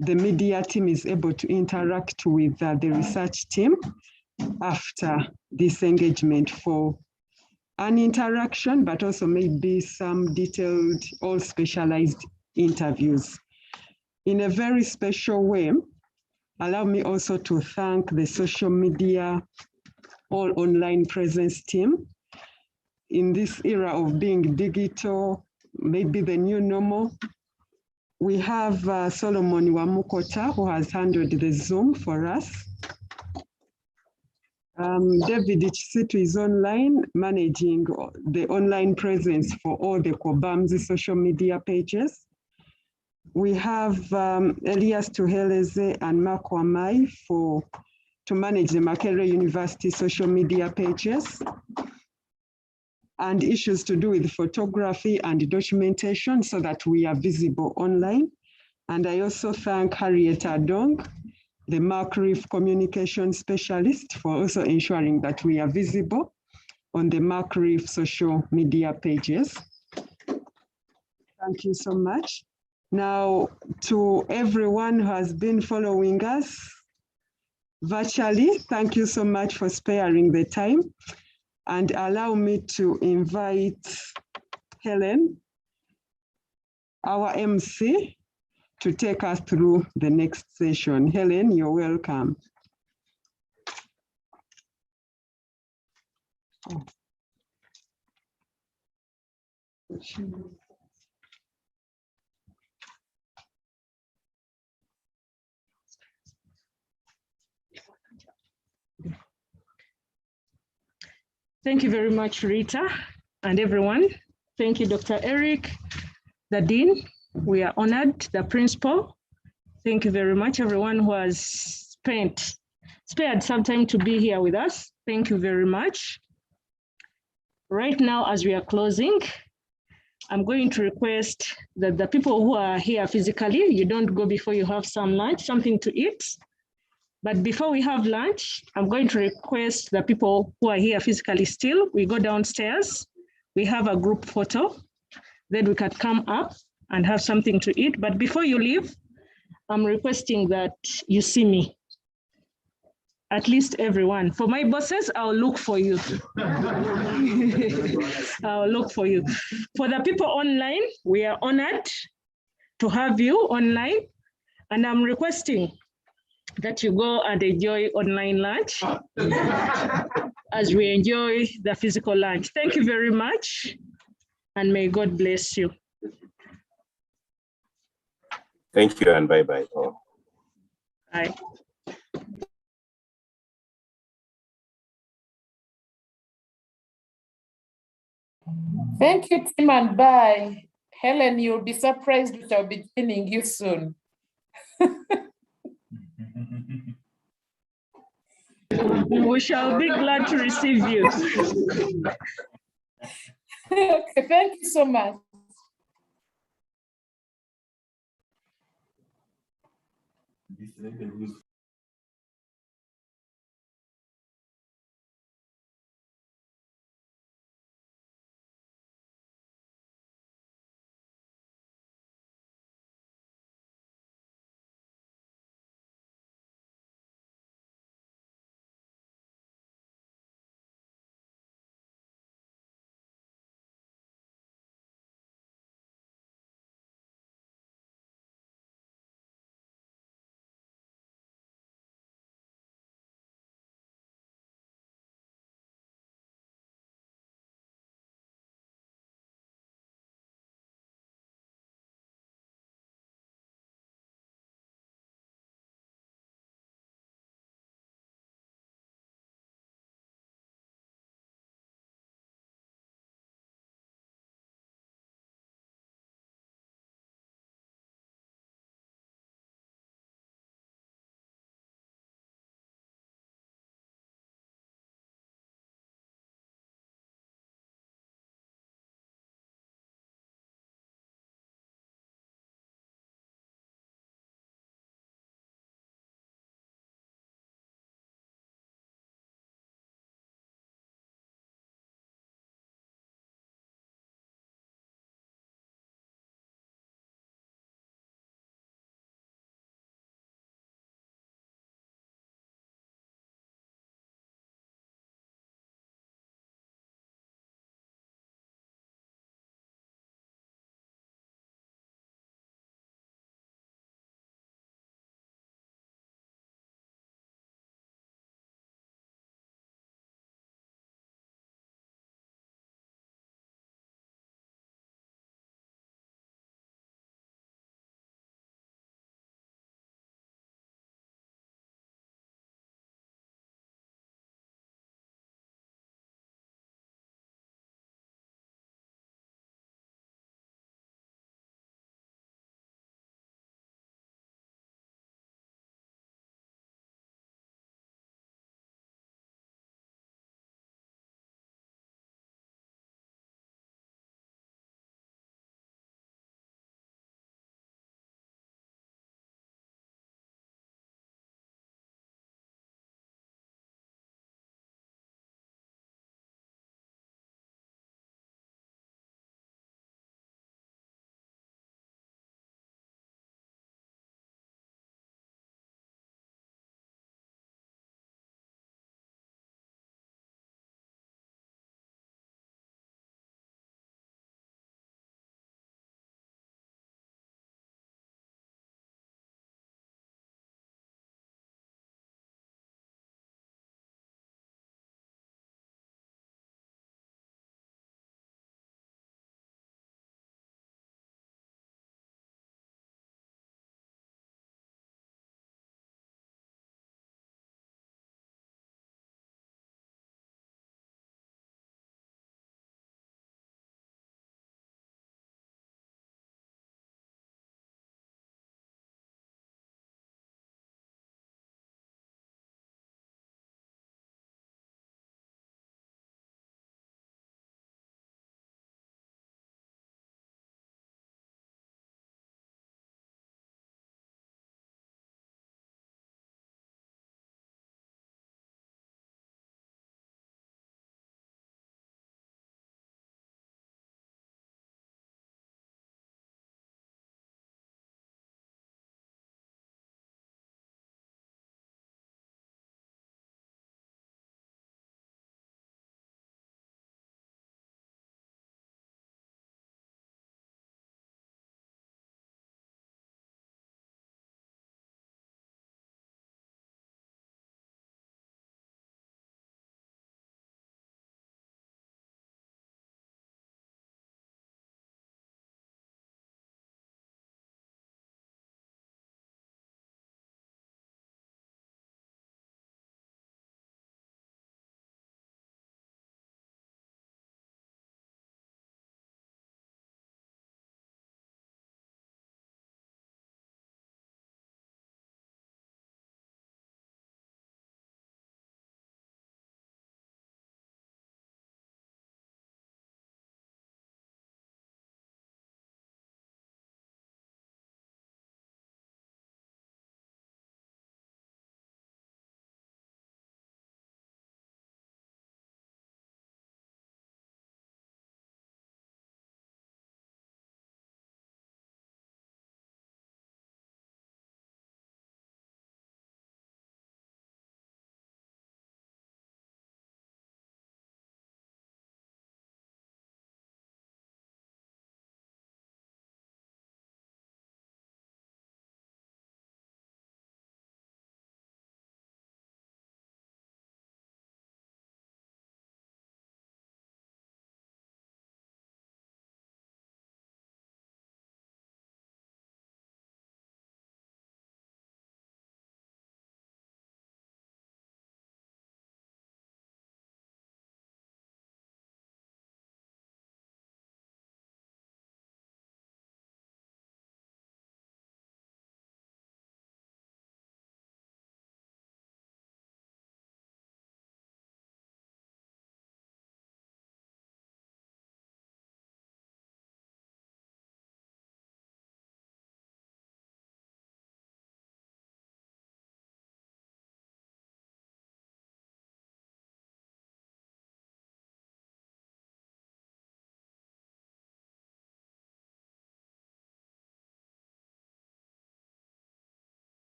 the media team is able to interact with the research team after this engagement for an interaction, but also maybe some detailed or specialized interviews. In a very special way, allow me also to thank the social media, all online presence team. In this era of being digital, maybe the new normal, we have Solomon Wamukota, who has handled the Zoom for us. David Ichisitu is online, managing the online presence for all the Kobamzi social media pages. We have Elias Tuheleze and Mark Wamai to manage the Makerere University social media pages and issues to do with photography and documentation so that we are visible online. And I also thank Harriet Adong, the MACRIF communication specialist, for also ensuring that we are visible on the MACRIF social media pages. Thank you so much. Now, to everyone who has been following us virtually, thank you so much for sparing the time. And allow me to invite Helen, our MC, to take us through the next session. Helen, you're welcome. Thank you very much, Rita, and everyone. Thank you, Dr. Eric, the Dean. We are honored, the principal. Thank you very much, everyone who has spared some time to be here with us. Thank you very much. Right now, as we are closing, I'm going to request that the people who are here physically, you don't go before you have some lunch, something to eat. But before we have lunch, I'm going to request the people who are here physically still, we go downstairs, we have a group photo, then we can come up and have something to eat. But before you leave, I'm requesting that you see me. At least everyone. For my bosses, I'll look for you. I'll look for you. For the people online, we are honored to have you online. And I'm requesting that you go and enjoy online lunch as we enjoy the physical lunch. Thank you very much. And may God bless you. Thank you and bye-bye. Bye. Thank you, Tim, and bye. Helen, you'll be surprised that I'll be joining you soon. We shall be glad to receive you. Okay, thank you so much.